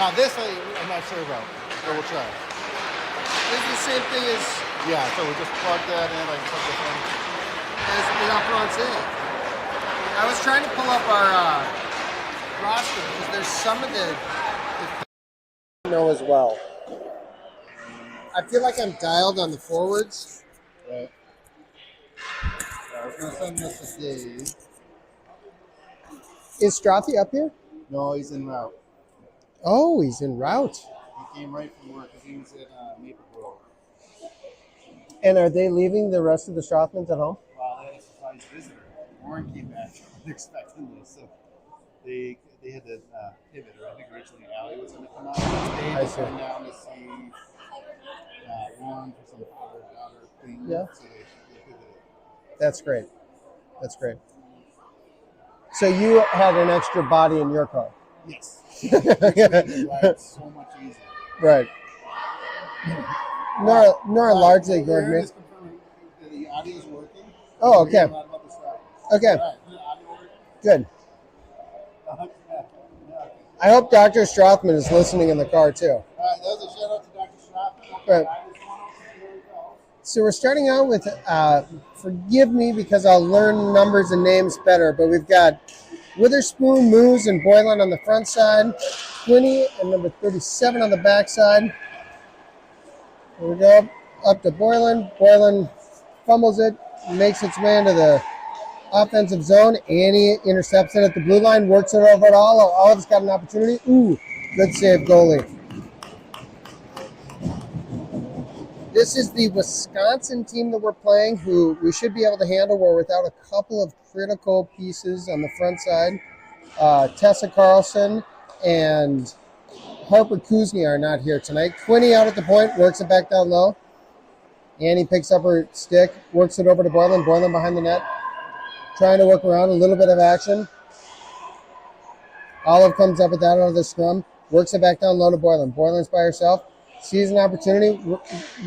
Now this I'm not sure about, but we'll try. This is the same thing as Yeah, so we just plug that in like plug this in. as la Francais. I was trying to pull up our roster because there's some of the know as well. I feel like I'm dialed on the forwards. Right. I was gonna send this to Dave. Is Strothy up here? No, he's en route. Oh, he's en route. He came right from work because he was at Maple Grove. And are they leaving the rest of the Strothmans at home? Wow, they had a surprise visitor. Warren came back unexpectedly, so they had to pivot. Or I think originally Allie was going to come out. Dave was coming down to see Warren for some father-daughter thing. Yeah. So they pivoted. That's great. That's great. So you had an extra body in your car. Yes. Which made the ride so much easier. Right. Nora largely ignored me. The audio is working. Oh, okay. Okay. Good. I hope Dr. Strothman is listening in the car too. All right, that was a shout out to Dr. Strothman. Right. So we're starting out with, forgive me because I'll learn numbers and names better, but we've got Witherspoon, Moose, and Boylan on the front side, 20 and number 37 on the back side. Here we go, up to Boylan. Boylan fumbles it, makes its way into the offensive zone, and he intercepts it at the blue line, works it over at Olive. Olive's got an opportunity. Ooh, good save, goalie. This is the Wisconsin team that we're playing, who we should be able to handle. We're without a couple of critical pieces on the front side. Tessa Carlson and Harper Kuzny are not here tonight. Quinney out at the point, works it back down low. Annie picks up her stick, works it over to Boylan. Boylan behind the net, trying to work around, a little bit of action. Olive comes up with that out of the scrum, works it back down low to Boylan. Boylan's by herself. Sees an opportunity,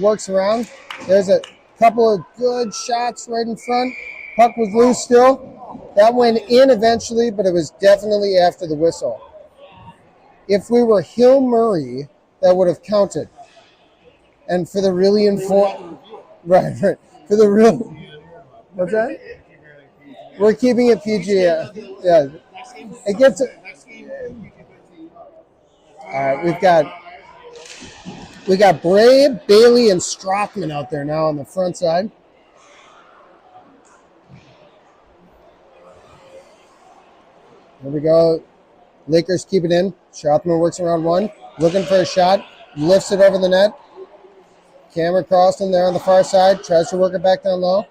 works around. There's a couple of good shots right in front. Puck was loose still. That went in eventually, but it was definitely after the whistle. If we were Hill Murray, that would have counted. And for the really informed, right. For the real, what's that? We're keeping it PG. Yeah. It gets. All right, we got Bray, Bailey, and Strothman out there now on the front side. Here we go. Lakers keep it in. Strothman works around one, looking for a shot, lifts it over the net. Cameron Carlson there on the far side, tries to work it back down low.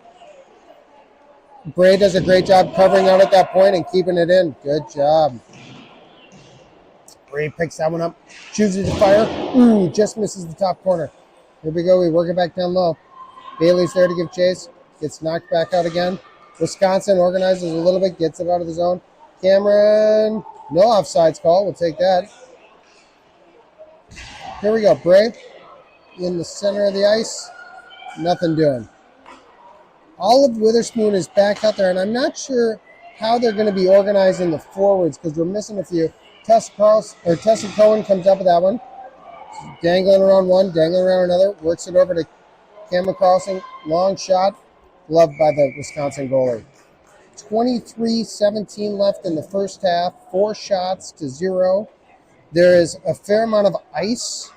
Bray does a great job covering out at that point and keeping it in. Good job. Bray picks that one up, chooses to fire. Ooh, just misses the top corner. Here we go. We work it back down low. Bailey's there to give chase. Gets knocked back out again. Wisconsin organizes a little bit, gets it out of the zone. Cameron, no offsides call. We'll take that. Here we go. Bray in the center of the ice. Nothing doing. Olive Witherspoon is back out there, and I'm not sure how they're going to be organizing the forwards because we're missing a few. Tessa Cohen comes up with that one. Dangling around one, dangling around another. Works it over to Cameron Carlson. Long shot. Gloved by the Wisconsin goalie. 23-17 left in the first half. 4 shots to 0. There is a fair amount of ice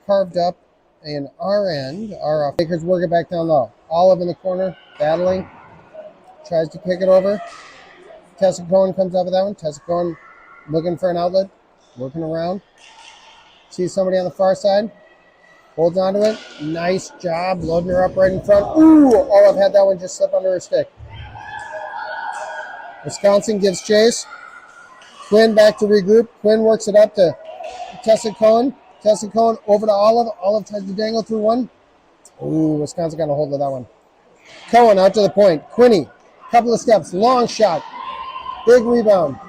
carved up in our end. Our Lakers work it back down low. Olive in the corner, battling. Tries to kick it over. Tessa Cohen comes up with that one. Tessa Cohen looking for an outlet, working around. Sees somebody on the far side, holds onto it. Nice job loading her up right in front. Ooh, Olive had that one just slip under her stick. Wisconsin gives chase. Quinn back to regroup. Quinn works it up to Tessa Cohen. Tessa Cohen over to Olive. Olive tries to dangle through one. Ooh, Wisconsin got a hold of that one. Cohen out to the point. Quinney, couple of steps, long shot. Big rebound.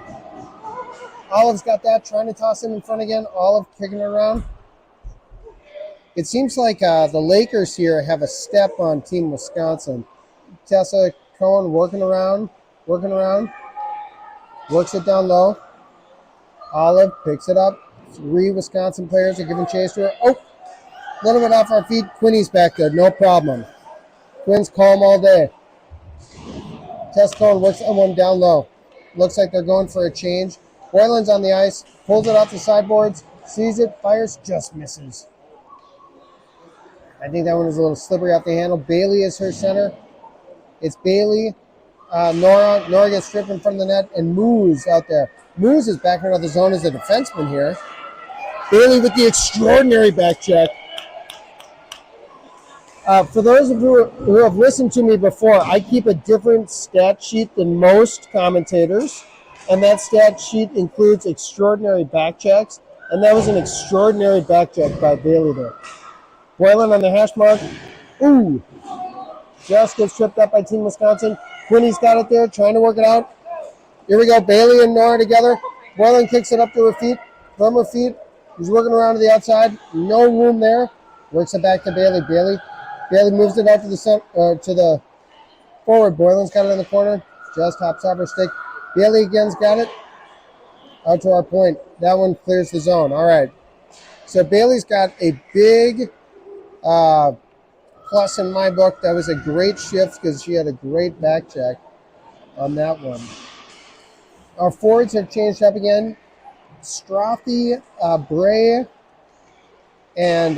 Olive's got that, trying to toss it in front again. Olive kicking it around. It seems like the Lakers here have a step on Team Wisconsin. Tessa Cohen working around. Works it down low. Olive picks it up, 3 Wisconsin players are giving chase to her. Oh, a little bit off our feet. Quinny's back there, no problem. Quinn's calm all day. Tess Cohen works on one down low. Looks like they're going for a change. Boylan's on the ice, pulls it off the sideboards, sees it, fires, just misses. I think that one is a little slippery off the handle. Bailey is her center. It's Bailey, Nora. Nora gets stripped in front of the net, and Moose out there. Moose is back out of the zone as a defenseman here. Bailey with the extraordinary back check. For those of you who have listened to me before, I keep a different stat sheet than most commentators, and that stat sheet includes extraordinary back checks, and that was an extraordinary back check by Bailey there. Boylan on the hash mark. Ooh. Just gets tripped up by Team Wisconsin. Quinny's got it there, trying to work it out. Here we go, Bailey and Nora together. Boylan kicks it up to her feet, from her feet. He's working around to the outside. No room there. Works it back to Bailey. Bailey moves it out to the forward. Boylan's got it in the corner. Just hops off her stick. Bailey again's got it. Out to our point. That one clears the zone. All right. So Bailey's got a big plus in my book. That was a great shift because she had a great back check on that one. Our forwards have changed up again. Strothy, Bray, and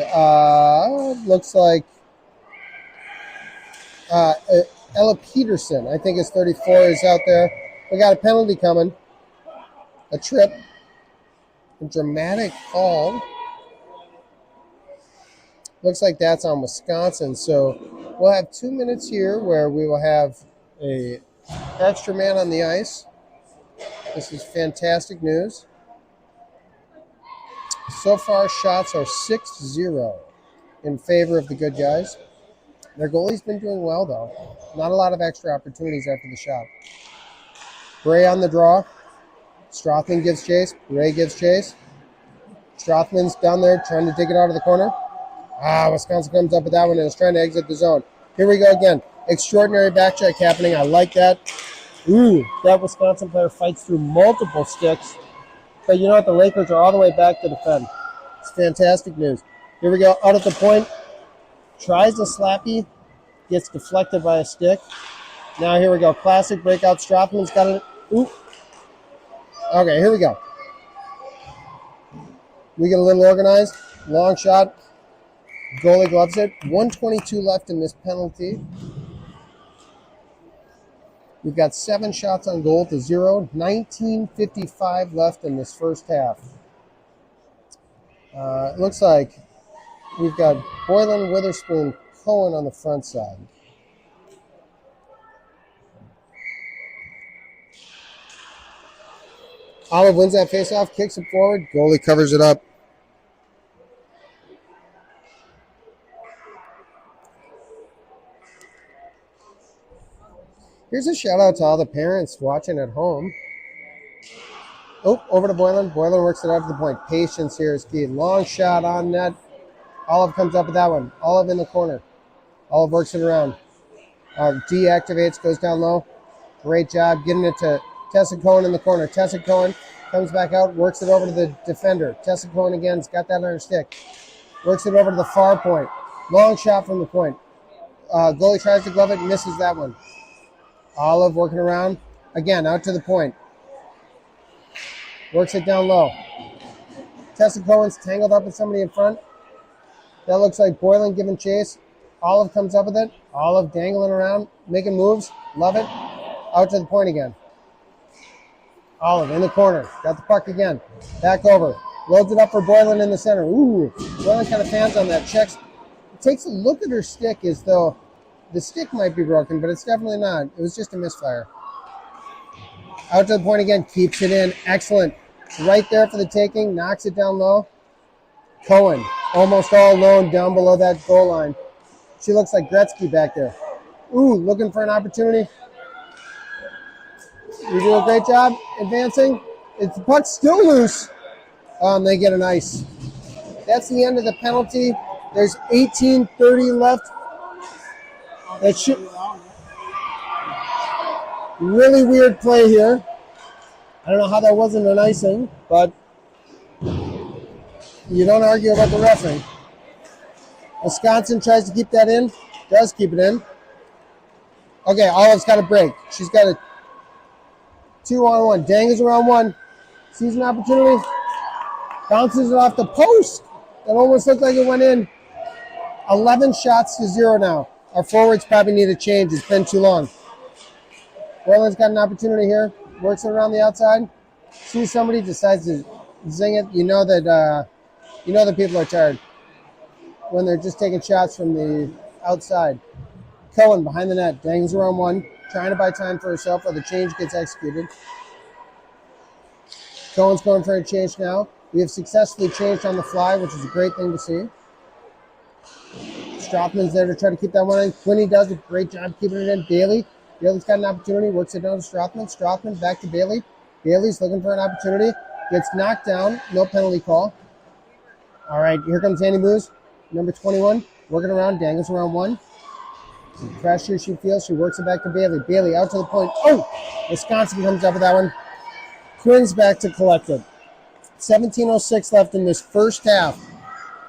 looks like Ella Peterson, I think is 34, is out there. We got a penalty coming. A trip. A dramatic call. Looks like that's on Wisconsin. So we'll have 2 minutes here where we will have a extra man on the ice. This is fantastic news. So far, shots are 6-0 in favor of the good guys. Their goalie's been doing well, though. Not a lot of extra opportunities after the shot. Bray on the draw. Strothman gives chase. Bray gives chase. Strothman's down there trying to dig it out of the corner. Wisconsin comes up with that one and is trying to exit the zone. Here we go again. Extraordinary back check happening. I like that. Ooh, that Wisconsin player fights through multiple sticks. But you know what? The Lakers are all the way back to defend. It's fantastic news. Here we go. Out at the point. Tries a slappy. Gets deflected by a stick. Now here we go. Classic breakout. Strothman's got it. Ooh. Okay, here we go. We get a little organized. Long shot. Goalie gloves it. 1:22 left in this penalty. We've got 7 shots on goal to 0. 19:55 left in this first half. It looks like we've got Boylan, Witherspoon, Cohen on the front side. Olive wins that faceoff, kicks it forward. Goalie covers it up. Here's a shout out to all the parents watching at home. Oh, over to Boylan. Boylan works it out to the point. Patience here is key. Long shot on net. Olive comes up with that one. Olive in the corner. Olive works it around. Deactivates, goes down low. Great job getting it to Tessa Cohen in the corner. Tessa Cohen comes back out, works it over to the defender. Tessa Cohen again's got that on her stick. Works it over to the far point. Long shot from the point. Goalie tries to glove it, misses that one. Olive working around. Again, out to the point. Works it down low. Tessa Cohen's tangled up with somebody in front. That looks like Boylan giving chase. Olive comes up with it. Olive dangling around, making moves. Love it. Out to the point again. Olive in the corner. Got the puck again. Back over. Loads it up for Boylan in the center. Ooh. Boylan kind of fans on that. Checks. Takes a look at her stick as though the stick might be broken, but it's definitely not. It was just a misfire. Out to the point again. Keeps it in. Excellent. Right there for the taking. Knocks it down low. Cohen. Almost all alone down below that goal line. She looks like Gretzky back there. Ooh, looking for an opportunity. You do a great job advancing. It's the puck's still loose. They get an ice. That's the end of the penalty. There's 18:30 left. That should really weird play here. I don't know how that wasn't an icing, but You don't argue about the referee. Wisconsin tries to keep that in. Does keep it in. Okay, Olive's got a break. She's got a 2-on-1. Dangles around one. Sees an opportunity. Bounces it off the post. That almost looked like it went in. 11 shots to 0 now. Our forwards probably need a change. It's been too long. Borland's got an opportunity here. Works it around the outside. Sees somebody, decides to zing it. You know that people are tired when they're just taking shots from the outside. Cohen behind the net. Dangles around one. Trying to buy time for herself while the change gets executed. Cohen's going for a change now. We have successfully changed on the fly, which is a great thing to see. Strothman's there to try to keep that one in. Quinney does a great job keeping it in. Bailey's got an opportunity. Works it down to Strothman. Strothman back to Bailey. Bailey's looking for an opportunity. Gets knocked down. No penalty call. All right, here comes Annie Moose, number 21. Working around. Dangles around one. Some pressure she feels. She works it back to Bailey. Bailey out to the point. Oh! Wisconsin comes up with that one. Quinn's back to collect it. 17:06 left in this first half.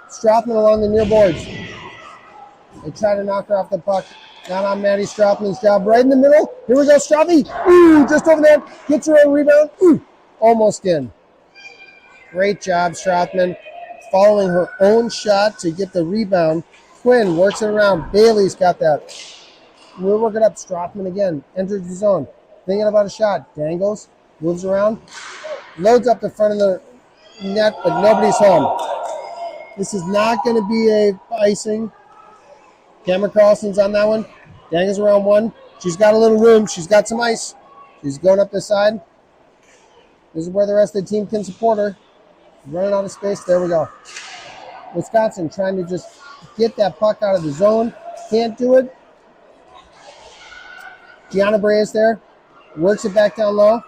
Strothman along the near boards. They try to knock her off the puck. Not on Maddie Strothman's job. Right in the middle. Here we go, Strothy. Ooh, just over there. Gets her a rebound. Ooh, almost in. Great job, Strothman. Following her own shot to get the rebound. Quinn works it around. Bailey's got that. We're working up. Strothman again. Enters the zone. Thinking about a shot. Dangles. Moves around. Loads up the front of the net, but nobody's home. This is not going to be a icing. Cameron Carlson's on that one. Dangles around one. She's got a little room. She's got some ice. She's going up the side. This is where the rest of the team can support her. Running out of space. There we go. Wisconsin trying to just get that puck out of the zone. Can't do it. Gianna Bray is there. Works it back down low.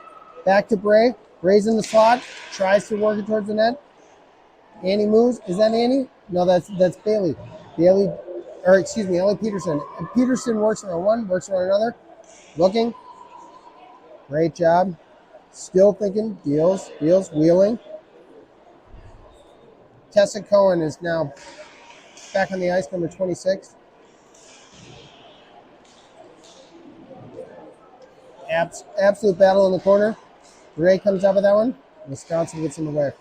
Back to Bray. Bray's in the slot. Tries to work it towards the net. Annie moves. Is that Annie? No, that's Bailey. Ellie Peterson. And Peterson works around one, works around another. Looking. Great job. Still thinking. Deals, wheeling. Tessa Cohen is now back on the ice, number 26. Absolute battle in the corner. Bray comes up with that one. Wisconsin gets him away.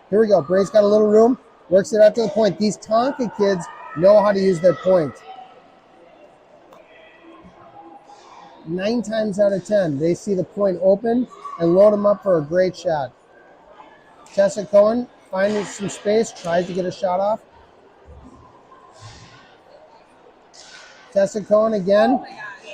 Here we go. Bray's got a little room. Works it out to the point. These Tonka kids know how to use their point. 9 times out of 10, they see the point open and load them up for a great shot. Tessa Cohen finding some space, tries to get a shot off. Tessa Cohen again.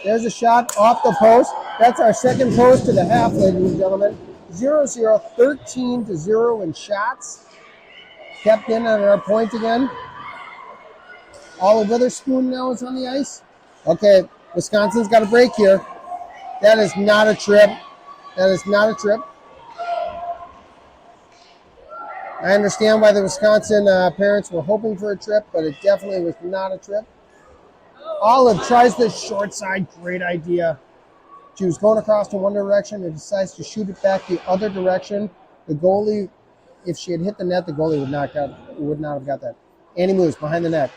There's a shot off the post. That's our second post to the half, ladies and gentlemen. 0-0, 13-0 in shots. Kept in on our point again. Olive Witherspoon now is on the ice. Okay, Wisconsin's got a break here. That is not a trip. I understand why the Wisconsin parents were hoping for a trip, but it definitely was not a trip. Olive tries the short side. Great idea. She was going across to one direction and decides to shoot it back the other direction. The goalie, if she had hit the net, the goalie would not have got that. Annie moves behind the net.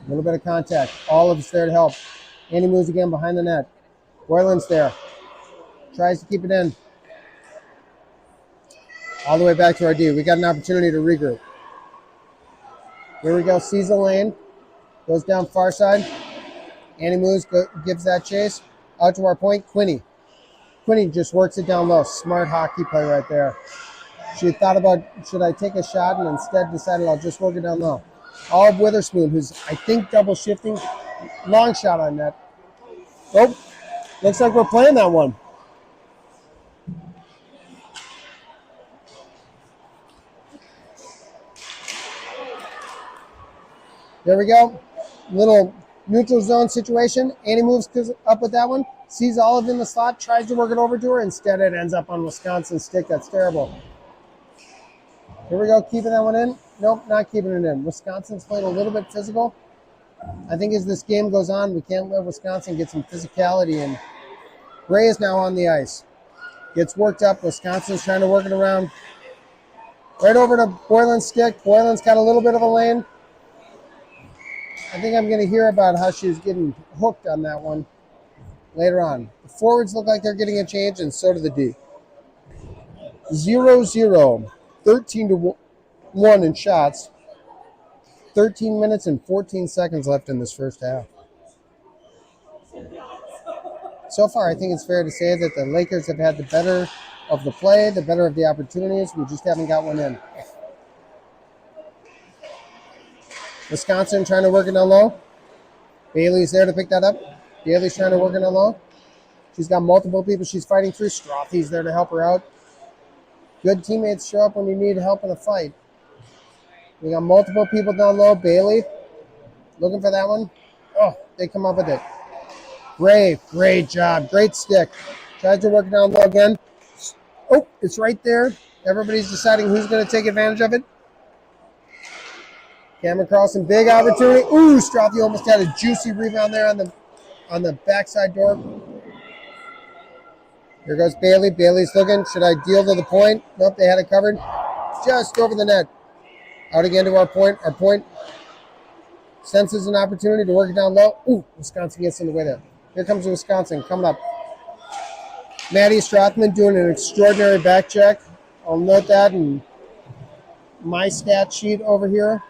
A little bit of contact. Olive's there to help. Annie moves again behind the net. Boylan's there. Tries to keep it in. All the way back to our D. We got an opportunity to regroup. Here we go. Sees the lane. Goes down far side. Annie moves, gives that chase. Out to our point, Quinney. Quinney just works it down low. Smart hockey play right there. She thought about, should I take a shot, and instead decided I'll just work it down low. Olive Witherspoon, who's, I think, double shifting. Long shot on net. Oh, looks like we're playing that one. There we go. Little neutral zone situation. Annie moves up with that one. Sees Olive in the slot. Tries to work it over to her. Instead, it ends up on Wisconsin's stick. That's terrible. Here we go. Keeping that one in. Nope, not keeping it in. Wisconsin's playing a little bit physical. I think as this game goes on, we can't let Wisconsin get some physicality in. Gray is now on the ice. Gets worked up. Wisconsin's trying to work it around. Right over to Boylan's stick. Boylan's got a little bit of a lane. I think I'm going to hear about how she's getting hooked on that one later on. The forwards look like they're getting a change, and so do the D. 0-0. 13-1 in shots. 13 minutes and 14 seconds left in this first half. So far, I think it's fair to say that the Lakers have had the better of the play, the better of the opportunities. We just haven't got one in. Wisconsin trying to work it down low. Bailey's there to pick that up. Bailey's trying to work it down low. She's got multiple people she's fighting through. Strothy's there to help her out. Good teammates show up when you need help in a fight. We got multiple people down low. Bailey looking for that one. Oh, they come up with it. Great job. Great stick. Tries to work it down low again. Oh, it's right there. Everybody's deciding who's going to take advantage of it. Cameron Carlson, big opportunity. Ooh, Strothy almost had a juicy rebound there on the backside door. Here goes Bailey. Bailey's looking. Should I deal to the point? Nope, they had it covered. Just over the net. Out again to our point. Our point senses an opportunity to work it down low. Ooh, Wisconsin gets in the way there. Here comes Wisconsin coming up. Maddie Strothman doing an extraordinary back check. I'll note that in my stat sheet over here.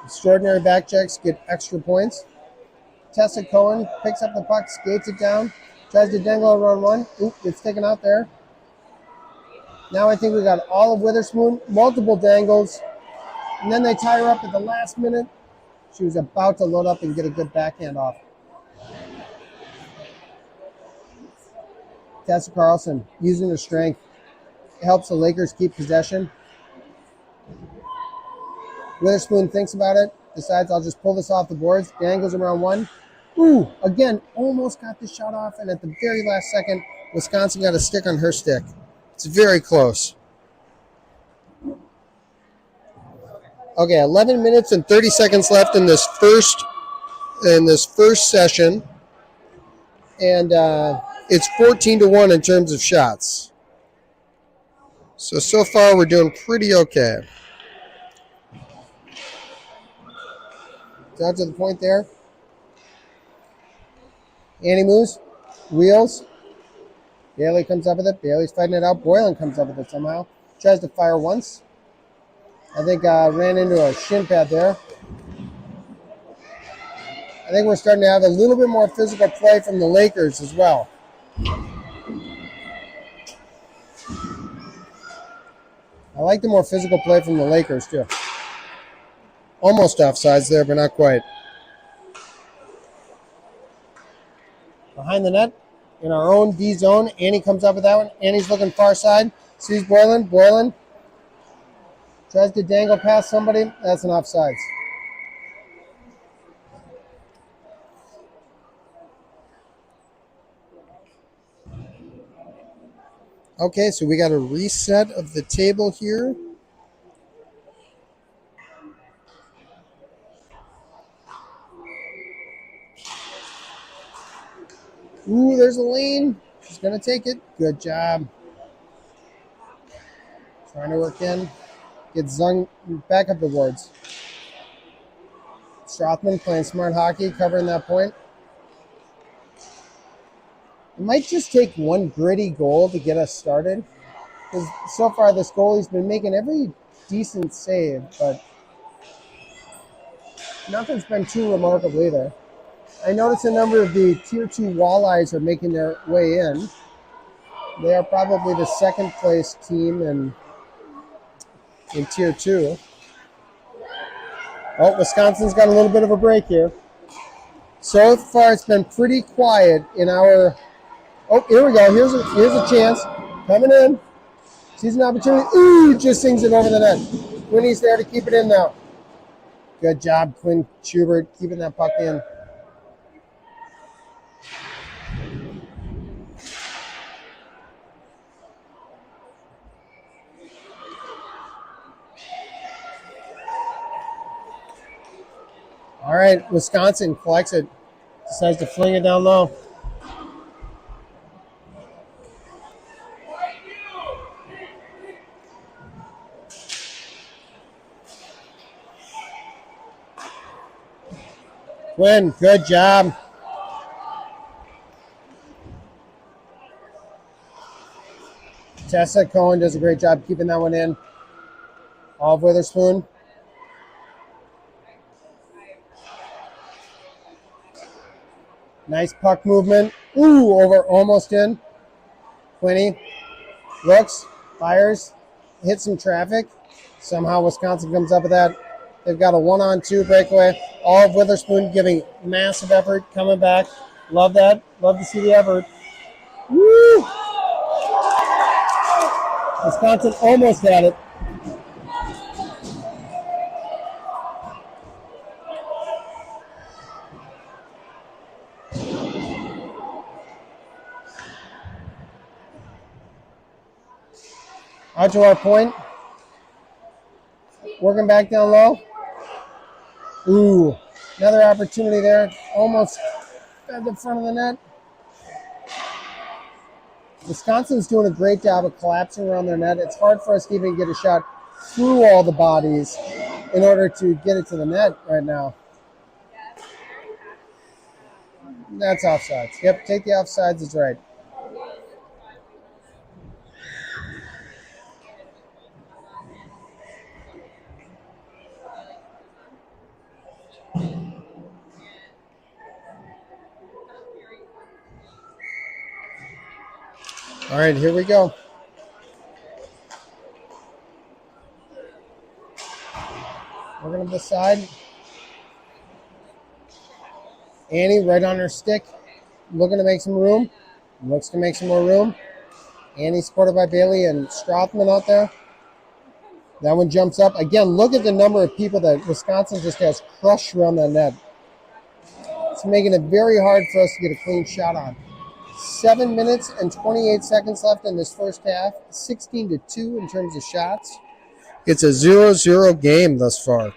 Extraordinary back checks get extra points. Tessa Cohen picks up the puck, skates it down, tries to dangle around one. Oop, it's taken out there. Now I think we got all of Witherspoon, multiple dangles, and then they tie her up at the last minute. She was about to load up and get a good backhand off. Tessa Carlson using her strength helps the Lakers keep possession. Witherspoon thinks about it, decides I'll just pull this off the boards, dangles around one. Ooh, again, almost got the shot off, and at the very last second, Wisconsin got a stick on her stick. It's very close. Okay, 11 minutes and 30 seconds left in this first session, and it's 14-1 in terms of shots. So far we're doing pretty okay. Down to the point there. Annie moves, wheels. Bailey comes up with it. Bailey's fighting it out. Boylan comes up with it somehow. Tries to fire once. I think ran into a shin pad there. I think we're starting to have a little bit more physical play from the Lakers as well. I like the more physical play from the Lakers too. Almost offsides there, but not quite. Behind the net, in our own D zone, Annie comes up with that one. Annie's looking far side, sees Boylan. Boylan tries to dangle past somebody. That's an offsides. Okay, so we got a reset of the table here. Ooh, there's a lane. She's going to take it. Good job. Trying to work in. Gets Zung back up the boards. Strothman playing smart hockey, covering that point. It might just take one gritty goal to get us started. Because so far this goalie's been making every decent save, but nothing's been too remarkable either. I noticed a number of the Tier 2 Walleyes are making their way in. They are probably the second place team in Tier 2. Oh, Wisconsin's got a little bit of a break here. So far it's been pretty quiet in our... Oh, here we go. Here's a chance. Coming in. Sees an opportunity. Ooh, just sings it over the net. Quinny's there to keep it in now. Good job, Quinn Schubert, keeping that puck in. All right, Wisconsin collects it. Decides to fling it down low. Quinn, good job. Tessa Cohen does a great job keeping that one in. Olive Witherspoon. Nice puck movement. Ooh, over, almost in. Quinny looks, fires, hits some traffic. Somehow Wisconsin comes up with that. They've got a 1-on-2 breakaway. Olive Witherspoon giving massive effort, coming back. Love that. Love to see the effort. Woo! Wisconsin almost had it. Out to our point. Working back down low. Ooh, another opportunity there. Almost at the front of the net. Wisconsin's doing a great job of collapsing around their net. It's hard for us to even get a shot through all the bodies in order to get it to the net right now. That's offsides. Yep, take the offsides is right. All right, here we go. We're going to decide. Annie right on her stick, looking to make some room. Looks to make some more room. Annie supported by Bailey and Strothman out there. That one jumps up. Again, look at the number of people that Wisconsin just has crushed around that net. It's making it very hard for us to get a clean shot on. 7 minutes and 28 seconds left in this first half. 16-2 in terms of shots. It's a 0-0 game thus far.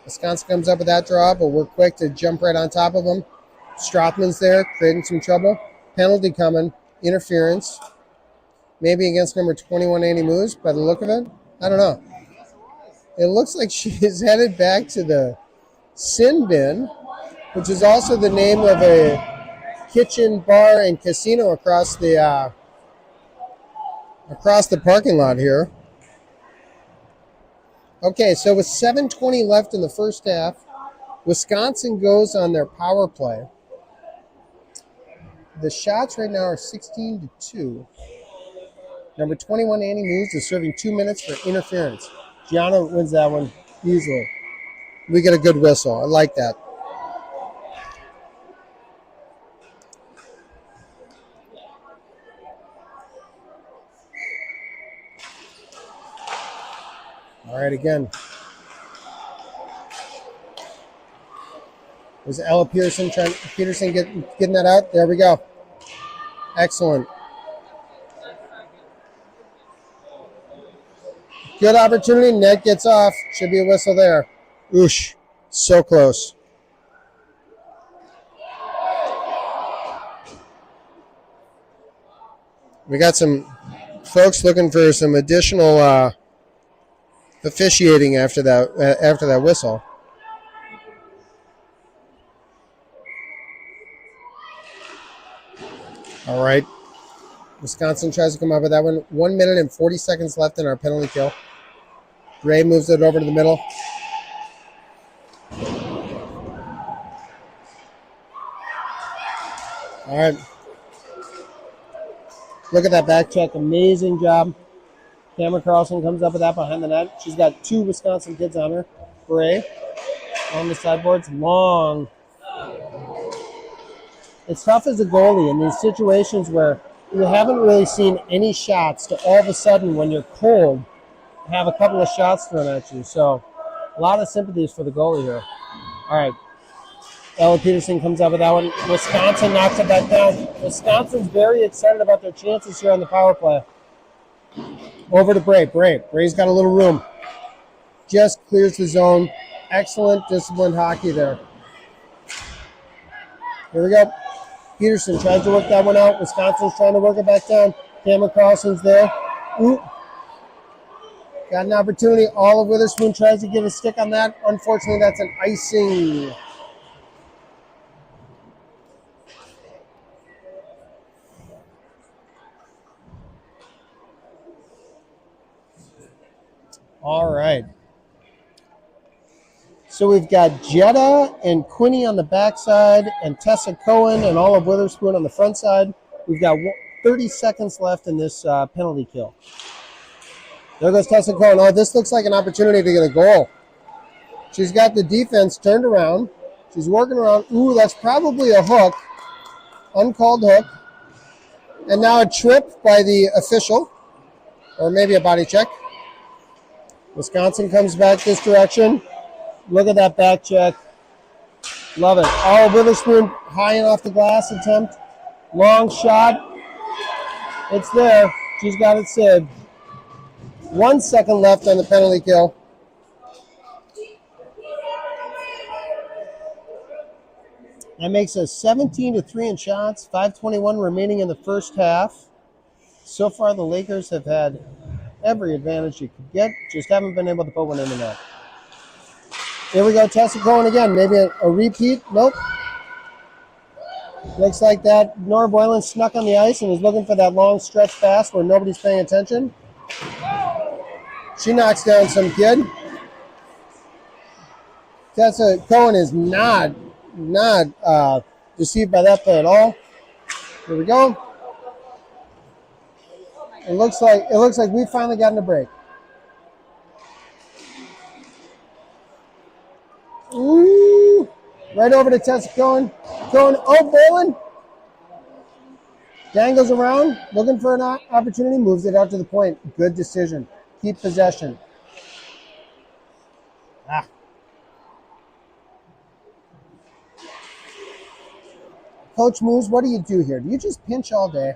Wisconsin comes up with that draw, but we're quick to jump right on top of them. Strothman's there, creating some trouble. Penalty coming. Interference. Maybe against number 21, Annie Moose, by the look of it. I don't know. It looks like she's headed back to the sin bin, which is also the name of a kitchen, bar, and casino across the parking lot here. Okay, so with 7:20 left in the first half, Wisconsin goes on their power play. The shots right now are 16-2. Number 21, Annie Moose, is serving 2 minutes for interference. Gianna wins that one easily. We get a good whistle. I like that. All right, again. Was Ella Peterson getting that out? There we go. Excellent. Good opportunity. Net gets off. Should be a whistle there. Oosh. So close. We got some folks looking for some additional officiating after that whistle. All right. Wisconsin tries to come up with that one. 1 minute and 40 seconds left in our penalty kill. Ray moves it over to the middle. All right. Look at that back check. Amazing job. Cameron Carlson comes up with that behind the net. She's got 2 Wisconsin kids on her. Ray on the sideboards. Long. It's tough as a goalie in these situations where you haven't really seen any shots to all of a sudden, when you're cold, have a couple of shots thrown at you. So a lot of sympathies for the goalie here. All right. Ella Peterson comes up with that one. Wisconsin knocks it back down. Wisconsin's very excited about their chances here on the power play. Over to Bray. Bray's got a little room. Just clears the zone. Excellent disciplined hockey there. Here we go. Peterson tries to work that one out. Wisconsin's trying to work it back down. Cameron Carlson's there. Ooh. Got an opportunity. Olive Witherspoon tries to get a stick on that. Unfortunately, that's an icing. All right. So we've got Jetta and Quinny on the backside, and Tessa Cohen and Olive Witherspoon on the front side. We've got 30 seconds left in this penalty kill. There goes Tessa Cohen. Oh, this looks like an opportunity to get a goal. She's got the defense turned around. She's working around. Ooh, that's probably a hook. Uncalled hook. And now a trip by the official, or maybe a body check. Wisconsin comes back this direction. Look at that back check. Love it. Olive Witherspoon high and off the glass attempt. Long shot. It's there. She's got it saved. 1 second left on the penalty kill. That makes us 17-3 in shots. 5:21 remaining in the first half. So far, the Lakers have had every advantage you could get. Just haven't been able to put one in the net. Here we go. Tessa Cohen again. Maybe a repeat. Nope. Looks like that Nora Boylan snuck on the ice and is looking for that long stretch pass where nobody's paying attention. She knocks down some kid. Tessa Cohen is not deceived by that play at all. Here we go. It looks like we've finally gotten a break. Ooh! Right over to Tessa Cohen. Cohen, oh, Boylan. Dangles around, looking for an opportunity, moves it out to the point. Good decision. Keep possession. Coach Moose, what do you do here? Do you just pinch all day?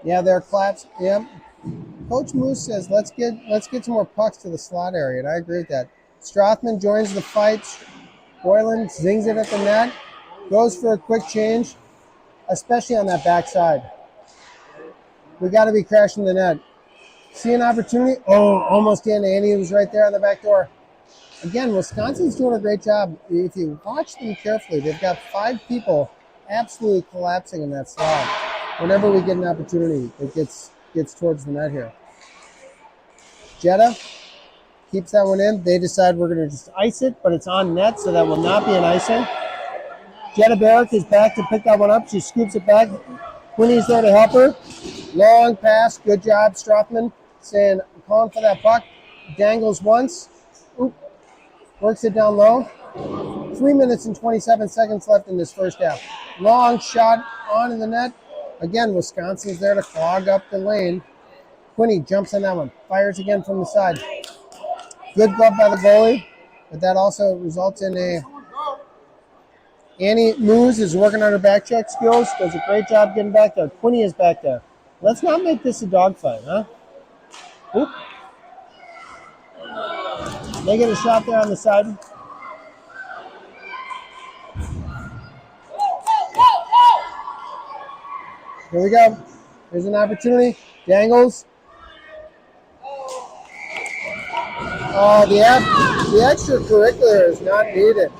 Yeah, there are claps. Yep. Coach Moose says, let's get some more pucks to the slot area, and I agree with that. Strothman joins the fight. Boylan zings it at the net. Goes for a quick change, especially on that backside. We got to be crashing the net. See an opportunity? Oh, almost in. Annie was right there on the back door. Again, Wisconsin's doing a great job. If you watch them carefully, they've got 5 people absolutely collapsing in that slot. Whenever we get an opportunity, it gets towards the net here. Jetta keeps that one in. They decide we're going to just ice it, but it's on net, so that will not be an icing. Jetta Barrick is back to pick that one up. She scoops it back. Quinny's there to help her. Long pass. Good job, Strothman. Calling for that puck. Dangles once. Oop. Works it down low. 3 minutes and 27 seconds left in this first half. Long shot on in the net. Again, Wisconsin's there to clog up the lane. Quinny jumps on that one. Fires again from the side. Good glove by the goalie, but that also results in a... Annie Moose is working on her back check skills. Does a great job getting back there. Quinny is back there. Let's not make this a dogfight, huh? Oop. They get a shot there on the side. Here we go. There's an opportunity. Dangles. Oh, the extracurricular is not needed.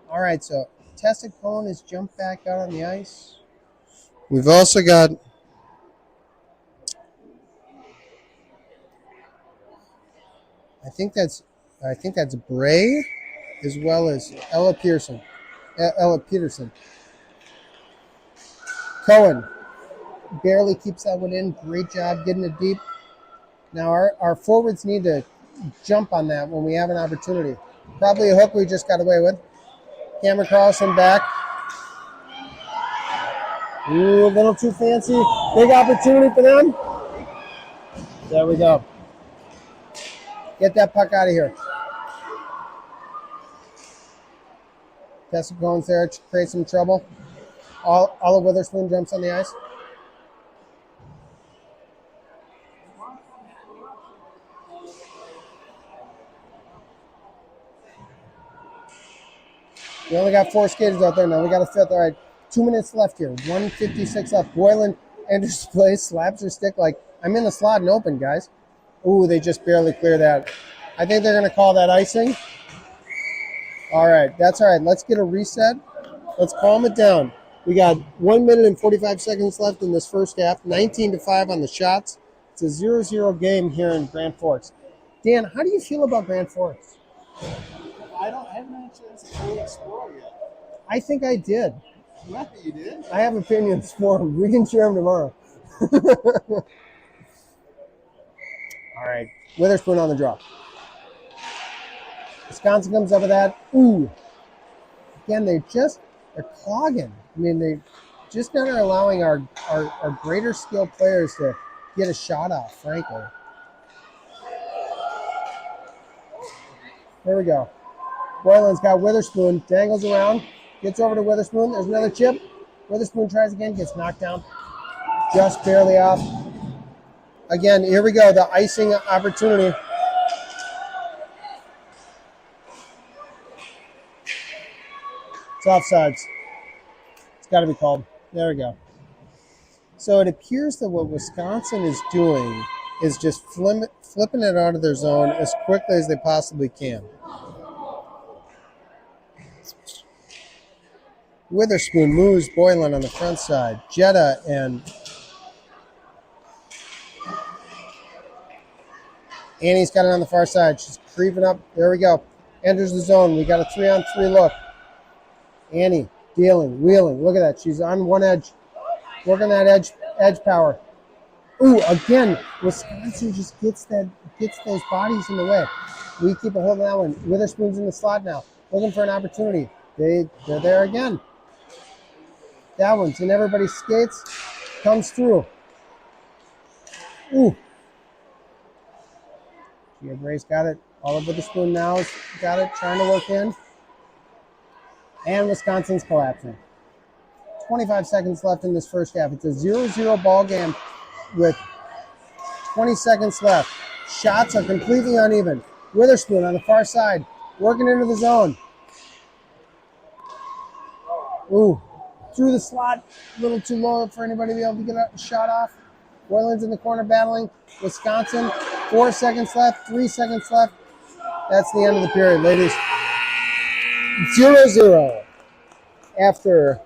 All right, so Tessa Cohen has jumped back out on the ice. We've also got I think that's Bray, as well as Ella Peterson. Cohen barely keeps that one in. Great job getting it deep. Now our forwards need to jump on that when we have an opportunity. Probably a hook we just got away with. Cameron Carlson back. Ooh, a little too fancy. Big opportunity for them. There we go. Get that puck out of here. Tessa Cohen's there to create some trouble. Olive Witherspoon jumps on the ice. We only got 4 skaters out there now. We got a fifth. All right, 2 minutes left here. 1:56 left. Boylan enters play, slaps her stick like, I'm in the slot and open, guys. Ooh, they just barely clear that. I think they're going to call that icing. All right, that's all right. Let's get a reset. Let's calm it down. We got 1 minute and 45 seconds left in this first half. 19-5 on the shots. It's a 0-0 game here in Grand Forks. Dan, how do you feel about Grand Forks? I haven't had a chance to fully explore yet. I think I did. Yeah, you did. I have opinions for them. We can share them tomorrow. All right, Witherspoon on the draw. Wisconsin comes up with that. Ooh. Again, they're clogging. I mean, they just not allowing our greater skilled players to get a shot off, frankly. There we go. Boylan's got Witherspoon, dangles around, gets over to Witherspoon. There's another chip. Witherspoon tries again, gets knocked down. Just barely off. Again, here we go, the icing opportunity. It's offsides. It's got to be called. There we go. So it appears that what Wisconsin is doing is just flipping it out of their zone as quickly as they possibly can. Witherspoon moves Boylan on the front side. Jetta and Annie's got it on the far side. She's creeping up. There we go. Enters the zone. We got a 3-on-3 look. Annie dealing, wheeling. Look at that. She's on one edge. Working that edge power. Ooh, again, Wisconsin just gets those bodies in the way. We keep a hold of that one. Witherspoon's in the slot now. Looking for an opportunity. They're there again. That one's in everybody's skates. Comes through. Ooh. Gia Gray's got it. All over the spoon now. Got it. Trying to work in. And Wisconsin's collapsing. 25 seconds left in this first half. It's a 0-0 ball game with 20 seconds left. Shots are completely uneven. Witherspoon on the far side. Working into the zone. Ooh. Through the slot. A little too low for anybody to be able to get a shot off. Boylan's in the corner battling. Wisconsin. 4 seconds left. 3 seconds left. That's the end of the period, ladies. 0-0. After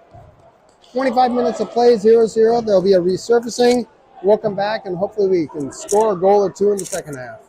25 minutes of play, 0-0. There'll be a resurfacing. We'll come back, and hopefully we can score a goal or two in the second half.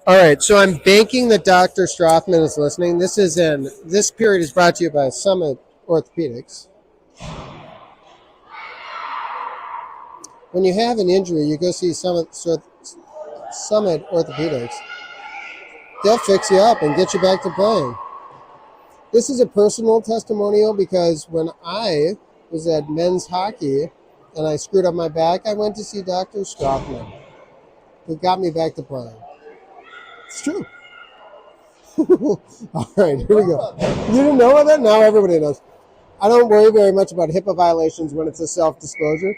All right, so I'm banking that Dr. Strothman is listening. This period is brought to you by Summit Orthopedics. When you have an injury, you go see Summit Orthopedics. They'll fix you up and get you back to playing. This is a personal testimonial because when I was at men's hockey and I screwed up my back, I went to see Dr. Strothman, who got me back to playing. It's true. All right, here we go. You didn't know about that? Now everybody knows. I don't worry very much about HIPAA violations when it's a self-disclosure.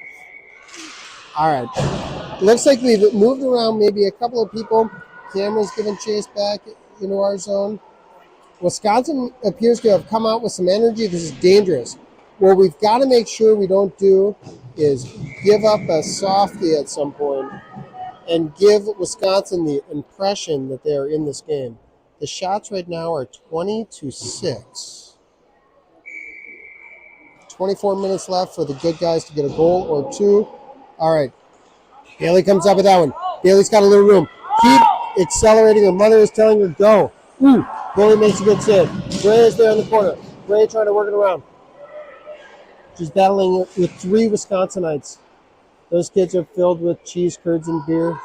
All right. Looks like we've moved around maybe a couple of people. Cameron's giving chase back into our zone. Wisconsin appears to have come out with some energy. This is dangerous. What we've got to make sure we don't do is give up a softie at some point and give Wisconsin the impression that they're in this game. The shots right now are 20-6. 24 minutes left for the good guys to get a goal or two. All right. Bailey comes up with that one. Bailey's got a little room. Keep accelerating. Her mother is telling her go. Bailey makes a good save. Bray is there in the corner. Bray trying to work it around. She's battling with three Wisconsinites. Those kids are filled with cheese, curds, and beer.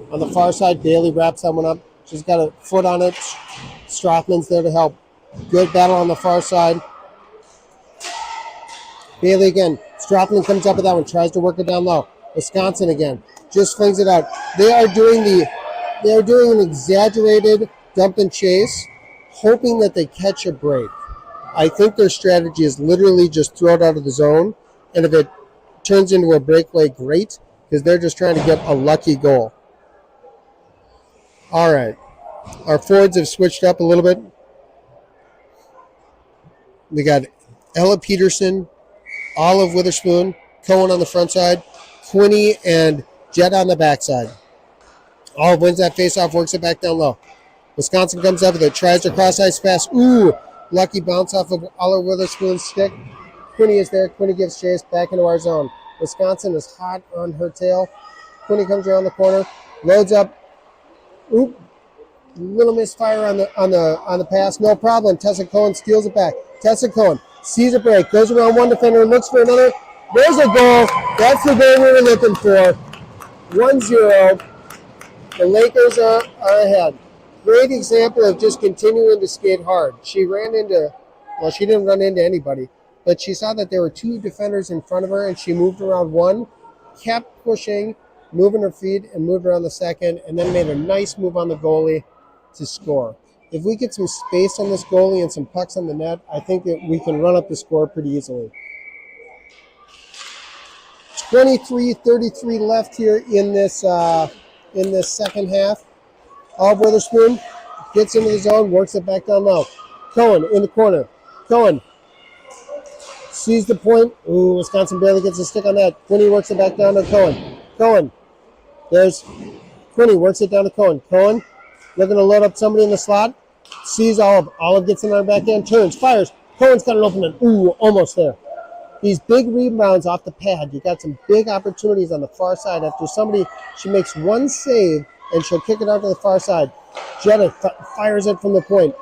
On the far side, Bailey wraps that one up. She's got a foot on it. Strothman's there to help. Good battle on the far side. Bailey again. Strothman comes up with that one. Tries to work it down low. Wisconsin again. Just flings it out. They are doing an exaggerated dump and chase, hoping that they catch a break. I think their strategy is literally just throw it out of the zone, and if it turns into a breakaway, great, because they're just trying to get a lucky goal. All right. Our forwards have switched up a little bit. We got Ella Peterson, Olive Witherspoon, Cohen on the front side, Quinney and Jett on the backside. Olive wins that faceoff, works it back down low. Wisconsin comes up with it, tries to cross ice pass. Ooh, lucky bounce off of Olive Witherspoon's stick. Quinney is there. Quinney gives chase back into our zone. Wisconsin is hot on her tail. Quinney comes around the corner, loads up. Oop, little misfire on the pass. No problem. Tessa Cohen steals it back. Tessa Cohen sees a break, goes around one defender, looks for another. There's a goal. That's the goal we were looking for. 1-0. The Lakers are ahead. Great example of just continuing to skate hard. She didn't run into anybody, but she saw that there were two defenders in front of her, and she moved around one, kept pushing, moving her feet, and moved around the second, and then made a nice move on the goalie to score. If we get some space on this goalie and some pucks on the net, I think that we can run up the score pretty easily. 23-33 left here in this second half. Olive Witherspoon gets into the zone, works it back down low. Cohen in the corner. Cohen sees the point. Ooh, Wisconsin barely gets a stick on that. Quinney works it back down to Cohen. Cohen. There's Quinney, works it down to Cohen. Cohen looking to load up somebody in the slot. Sees Olive. Olive gets in on her backhand, turns, fires. Cohen's got an opening. Ooh, almost there. These big rebounds off the pad. You got some big opportunities on the far side. After she makes one save, and she'll kick it out to the far side. Jetta fires it from the point.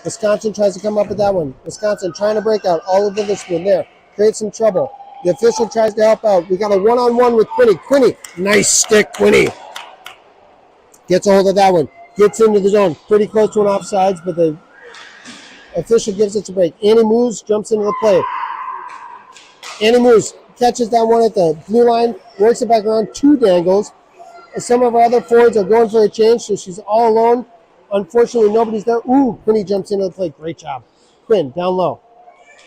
Wisconsin tries to come up with that one. Wisconsin trying to break out. Olive Witherspoon there. Creates some trouble. The official tries to help out. We got a one-on-one with Quinney. Quinney, nice stick, Quinney. Gets a hold of that one. Gets into the zone. Pretty close to an offsides, but the official gives it a break. Annie moves, jumps into the play. Annie moves, catches that one at the blue line, works it back around, two dangles. Some of our other forwards are going for a change, so she's all alone. Unfortunately, nobody's there. Ooh, Quinney jumps into the play. Great job. Quinn, down low.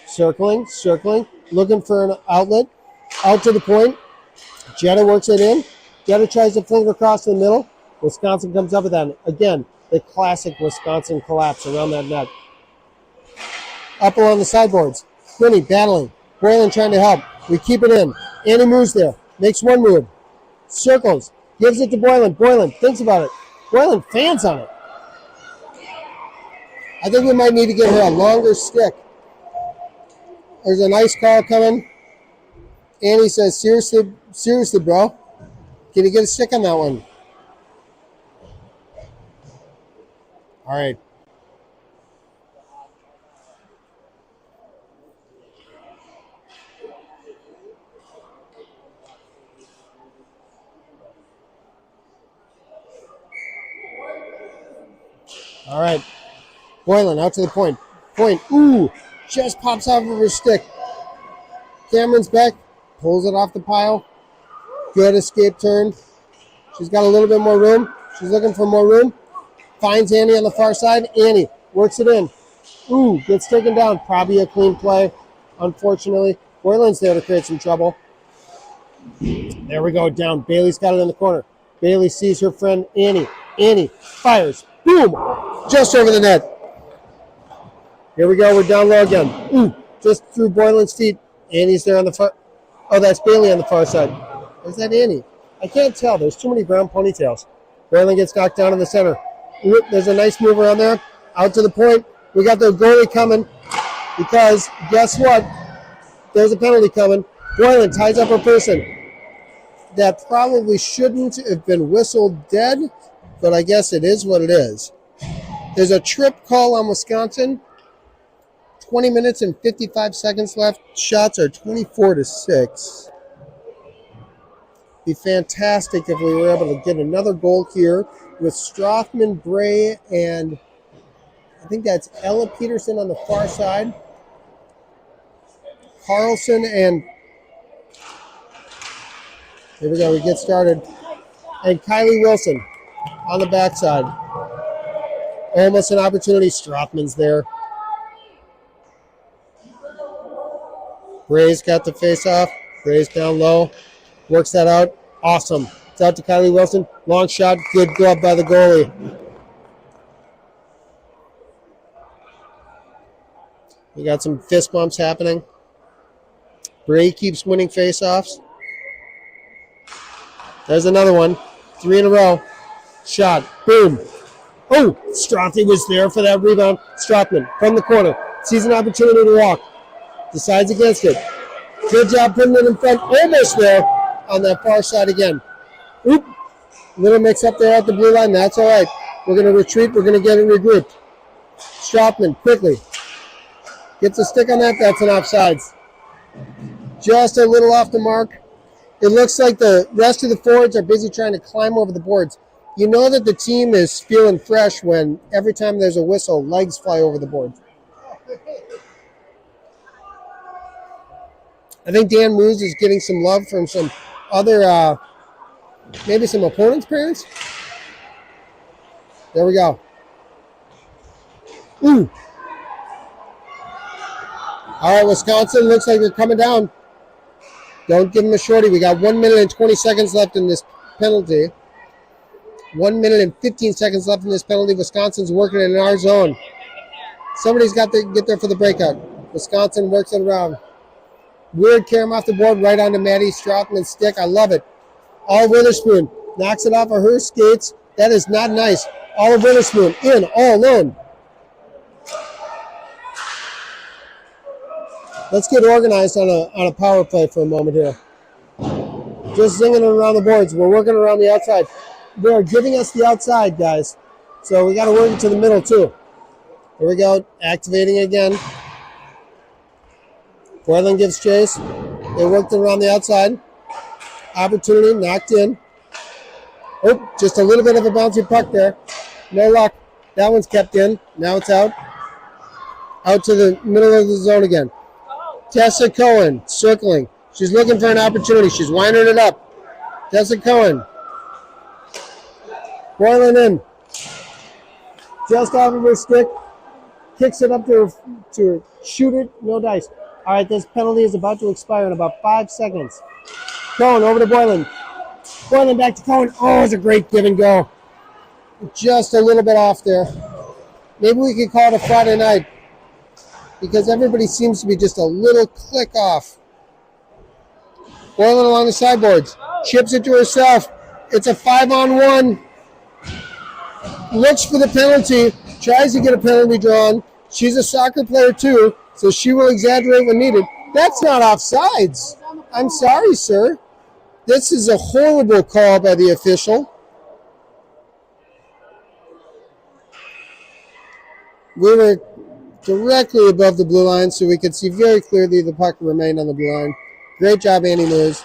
Circling, looking for an outlet. Out to the point. Jetta works it in. Jetta tries to fling it across the middle. Wisconsin comes up with that. Again, the classic Wisconsin collapse around that net. Up along the sideboards. Quinney battling. Boylan trying to help. We keep it in. Annie moves there. Makes one move. Circles. Gives it to Boylan. Boylan thinks about it. Boylan fans on it. I think we might need to give her a longer stick. There's a nice call coming. Annie says, seriously, bro. Can you get a stick on that one? All right. All right. Boylan out to the point. Point. Ooh. Just pops off of her stick. Cameron's back. Pulls it off the pile. Good escape turn. She's got a little bit more room. She's looking for more room. Finds Annie on the far side. Annie works it in. Ooh. Gets taken down. Probably a clean play. Unfortunately. Boylan's there to create some trouble. There we go. Down. Bailey's got it in the corner. Bailey sees her friend Annie. Annie fires. Boom. Just over the net. Here we go. We're down low again. Ooh, just through Boylan's feet. Annie's there on the far. Oh, that's Bailey on the far side. Is that Annie? I can't tell. There's too many brown ponytails. Boylan gets knocked down in the center. Ooh, there's a nice move around there. Out to the point. We got the goalie coming because guess what? There's a penalty coming. Boylan ties up her person. That probably shouldn't have been whistled dead, but I guess it is what it is. There's a trip call on Wisconsin. 20 minutes and 55 seconds left. Shots are 24-6. Be fantastic if we were able to get another goal here with Strothman, Bray, and I think that's Ella Peterson on the far side. Carlson and here we go. We get started. And Kylie Wilson on the backside. Almost an opportunity. Strothman's there. Bray's got the face off. Bray's down low. Works that out. Awesome. It's out to Kylie Wilson. Long shot. Good glove by the goalie. We got some fist bumps happening. Bray keeps winning face-offs. There's another one. 3 in a row. Shot. Boom. Oh, Strothy was there for that rebound. Strothman from the corner. Sees an opportunity to walk. Decides against it. Good job putting it in front. Almost there on that far side again. Oop. Little mix up there at the blue line. That's all right. We're going to retreat. We're going to get it regrouped. Strothman quickly. Gets a stick on that. That's an offsides. Just a little off the mark. It looks like the rest of the forwards are busy trying to climb over the boards. You know that the team is feeling fresh when every time there's a whistle, legs fly over the board. I think Dan Moose is getting some love from some other, maybe some opponents' parents. There we go. Ooh. All right, Wisconsin looks like they're coming down. Don't give them a shorty. We got 1 minute and 20 seconds left in this penalty. 1 minute and 15 seconds left in this penalty. Wisconsin's working in our zone. Somebody's got to get there for the breakout. Wisconsin works it around. Weird carom off the board right onto Maddie Strothman's stick. I love it. Olive Witherspoon knocks it off of her skates. That is not nice. Olive Witherspoon in all alone. Let's get organized on a power play for a moment here. Just zinging it around the boards. We're working around the outside. They are giving us the outside, guys. So we got to work it to the middle, too. Here we go. Activating again. Boylan gives chase. They worked it around the outside. Opportunity knocked in. Oh, just a little bit of a bouncy puck there. No luck. That one's kept in. Now it's out. Out to the middle of the zone again. Tessa Cohen circling. She's looking for an opportunity. She's winding it up. Tessa Cohen. Boylan in. Just off of her stick. Kicks it up to her. Shoot it. No dice. All right, this penalty is about to expire in about 5 seconds. Cohen over to Boylan. Boylan back to Cohen. Oh, it's a great give and go. Just a little bit off there. Maybe we could call it a Friday night because everybody seems to be just a little click off. Boylan along the sideboards. Chips it to herself. It's a 5-on-1. Looks for the penalty. Tries to get a penalty drawn. She's a soccer player too, so she will exaggerate when needed. That's not offsides. I'm sorry, sir. This is a horrible call by the official. We were directly above the blue line, so we could see very clearly the puck remained on the blue line. Great job, Andy Moose.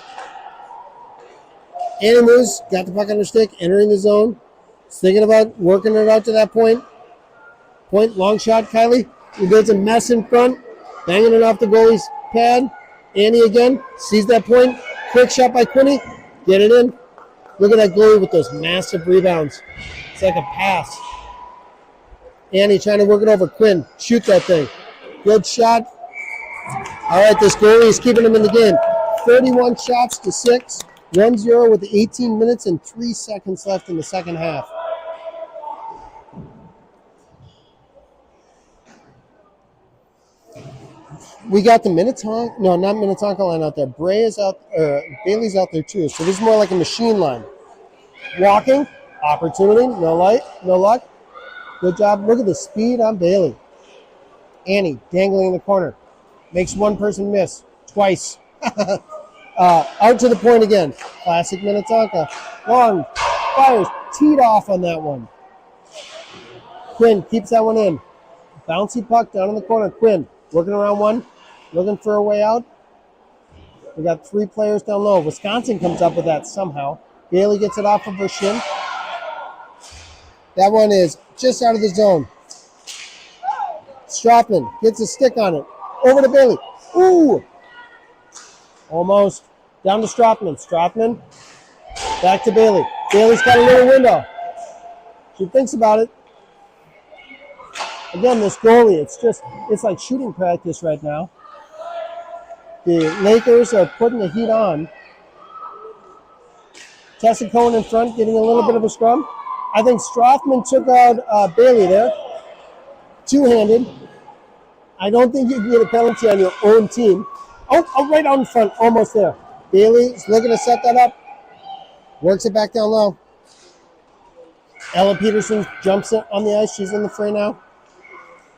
Andy Moose got the puck on her stick, entering the zone. Thinking about working it out to that point. Point, long shot, Kylie. He builds a mess in front, banging it off the goalie's pad. Annie again, sees that point. Quick shot by Quinny. Get it in. Look at that goalie with those massive rebounds. It's like a pass. Annie trying to work it over. Quinn, shoot that thing. Good shot. All right, this goalie is keeping him in the game. 31 shots to 6. 1-0 with 18 minutes and 3 seconds left in the second half. We got the Minnetonka, no, not Minnetonka line out there. Bailey's out there too. So this is more like a machine line. Walking, opportunity, no luck. Good job. Look at the speed on Bailey. Annie dangling in the corner. Makes one person miss twice. Out to the point again. Classic Minnetonka. Long, fires, teed off on that one. Quinn keeps that one in. Bouncy puck down in the corner. Quinn working around one. Looking for a way out. We got 3 players down low. Wisconsin comes up with that somehow. Bailey gets it off of her shin. That one is just out of the zone. Strothman gets a stick on it. Over to Bailey. Ooh! Almost. Down to Strothman. Strothman. Back to Bailey. Bailey's got a little window. She thinks about it. Again, this goalie, it's like shooting practice right now. The Lakers are putting the heat on. Tessa Cohen in front, getting a little bit of a scrum. I think Strothman took out Bailey there. Two-handed. I don't think you can get a penalty on your own team. Oh, right out in front, almost there. Bailey's looking to set that up. Works it back down low. Ella Peterson jumps it on the ice. She's in the fray now.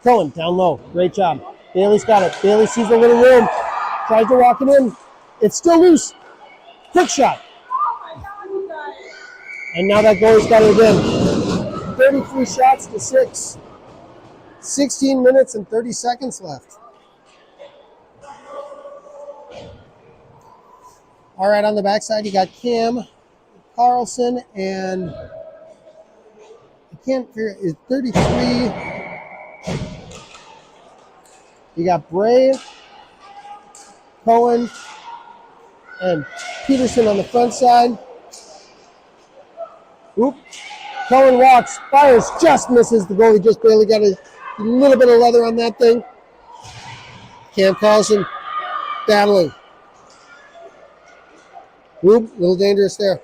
Cohen down low. Great job. Bailey's got it. Bailey sees a little room. Tries to walk it in. It's still loose. Quick shot. And now that goalie's got it again. 33 shots to 6. 16 minutes and 30 seconds left. All right, on the backside, you got Cam Carlson and I can't figure is 33. You got Bray, Cohen, and Peterson on the front side. Oop. Cohen walks, fires, just misses. The goalie just barely got a little bit of leather on that thing. Cam Carlson battling. Oop, a little dangerous there.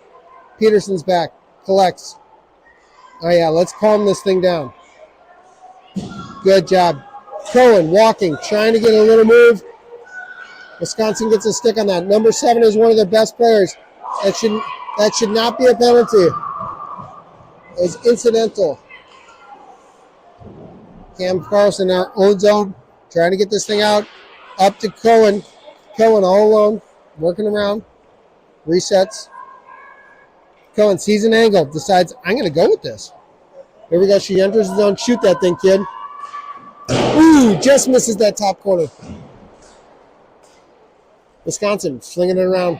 Peterson's back, collects. Oh yeah, let's calm this thing down. Good job. Cohen walking, trying to get a little move. Wisconsin gets a stick on that. Number 7 is one of their best players. That should not be a penalty. It's incidental. Cam Carlson in our own zone, trying to get this thing out. Up to Cohen. Cohen all alone, working around. Resets. Cohen sees an angle, decides, I'm going to go with this. Here we go. She enters the zone. Shoot that thing, kid. Ooh, just misses that top corner. Wisconsin flinging it around.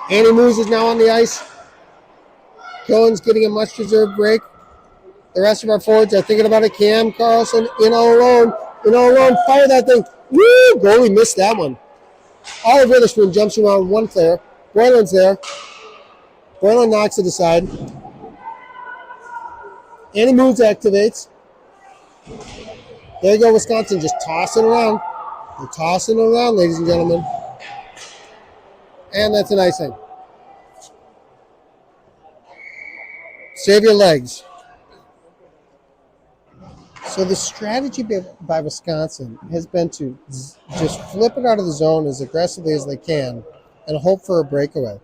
Annie Moose is now on the ice. Cohen's getting a much-deserved break. The rest of our forwards are thinking about it. Cam Carlson in all alone. Fire that thing. Woo! Goalie missed that one. Olive Witherspoon jumps around one player. Boylan's there. Boylan knocks it aside. Annie Moose activates. There you go, Wisconsin just tossing around. They're tossing around, ladies and gentlemen. And that's an icing. Save your legs. So the strategy by Wisconsin has been to just flip it out of the zone as aggressively as they can and hope for a breakaway.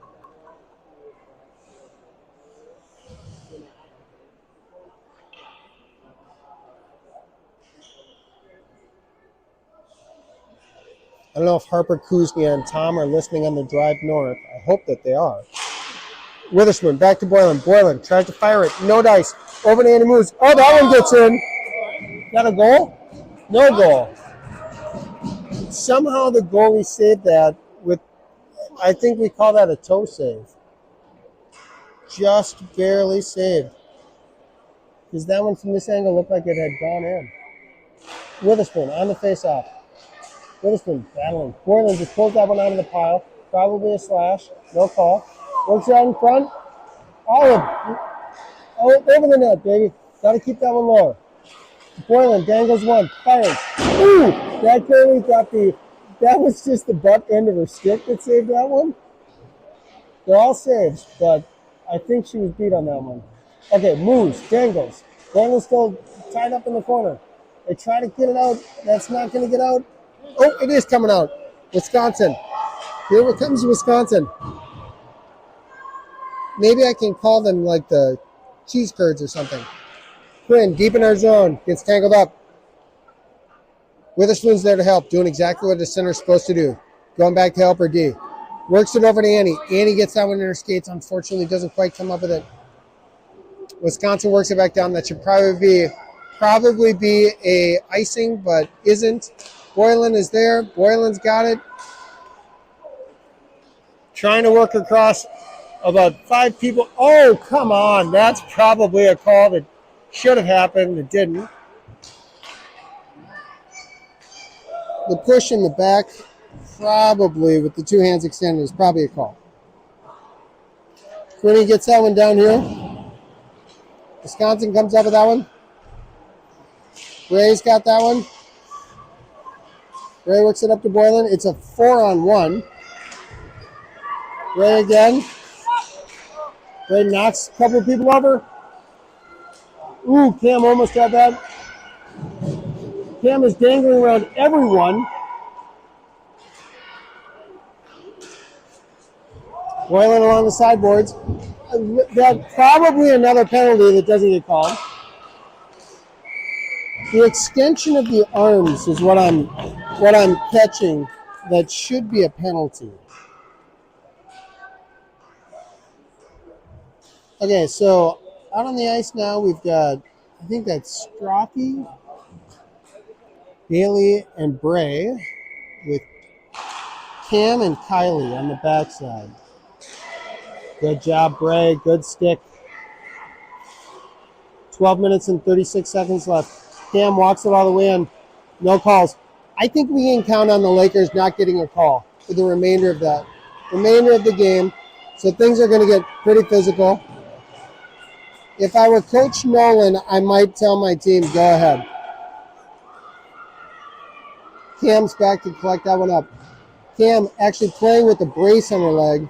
I don't know if Harper, Kuznia, and Tom are listening on the drive north. I hope that they are. Witherspoon back to Boylan. Boylan tries to fire it. No dice. Over to Andy Moose. Oh, that one gets in. Got a goal? No goal. Somehow the goalie saved that with, I think we call that a toe save. Just barely saved. Because that one from this angle looked like it had gone in. Witherspoon on the face-off. Witherspoon battling. Boylan just pulls that one out of the pile. Probably a slash. No call. Works out in front. Olive. Oh, over the net, baby. Got to keep that one lower. Boylan dangles one. Fires. Ooh! That goalie got that was just the butt end of her stick that saved that one. They're all saves, but I think she was beat on that one. Okay, moves, dangles. Boylan's still tied up in the corner. They try to get it out. That's not going to get out. Oh, it is coming out. Wisconsin. Here comes Wisconsin. Maybe I can call them like the cheese curds or something. Quinn, deep in our zone, gets tangled up. Witherspoon's there to help, doing exactly what the center's supposed to do. Going back to help her D. Works it over to Annie. Annie gets that one in her skates. Unfortunately, doesn't quite come up with it. Wisconsin works it back down. That should probably be a icing, but isn't. Boylan is there. Boylan's got it. Trying to work across about 5 people. Oh, come on. That's probably a call that should have happened. It didn't. The push in the back, probably with the 2 hands extended, is probably a call. Quinney gets that one down here. Wisconsin comes up with that one. Ray's got that one. Ray works it up to Boylan. It's a 4-on-1. Ray again. Ray knocks a couple of people over. Ooh, Cam almost had that. Cam is dangling around everyone. Boylan along the sideboards. That's probably another penalty that doesn't get called. The extension of the arms is what I'm catching. That should be a penalty. Okay, so out on the ice now we've got, I think that's Strachey, Bailey, and Bray with Cam and Kylie on the backside. Good job, Bray. Good stick. 12 minutes and 36 seconds left. Cam walks it all the way in. No calls. I think we can count on the Lakers not getting a call for the remainder of the game. So things are going to get pretty physical. If I were Coach Nolan, I might tell my team, go ahead. Cam's back to collect that one up. Cam actually playing with a brace on her leg.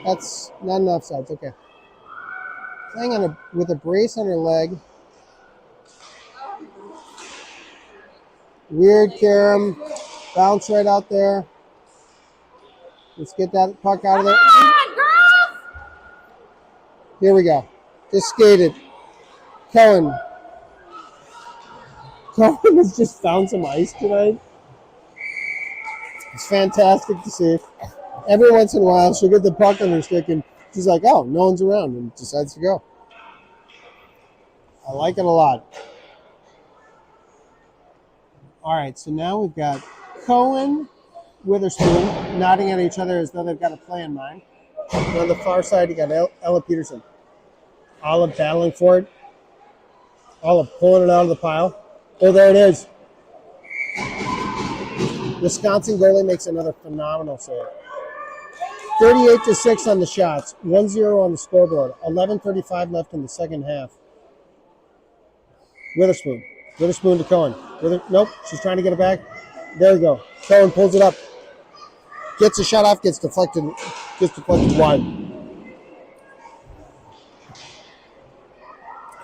That's not enough sides. Okay. Playing with a brace on her leg. Weird, Karam. Bounce right out there. Let's get that puck out of there. Here we go. Just skated. Cohen. Cohen has just found some ice tonight. It's fantastic to see. Every once in a while, she'll get the puck on her stick, and she's like, oh, no one's around, and decides to go. I like it a lot. All right, so now we've got Cohen, Witherspoon nodding at each other as though they've got a play in mind. And on the far side, you got Ella Peterson. Olive battling for it. Olive pulling it out of the pile. Oh, there it is. Wisconsin goalie makes another phenomenal save. 38-6 on the shots. 1-0 on the scoreboard. 11:35 left in the second half. Witherspoon. Witherspoon to Cohen. Nope, she's trying to get it back. There we go. Cohen pulls it up. Gets a shot off, gets deflected wide.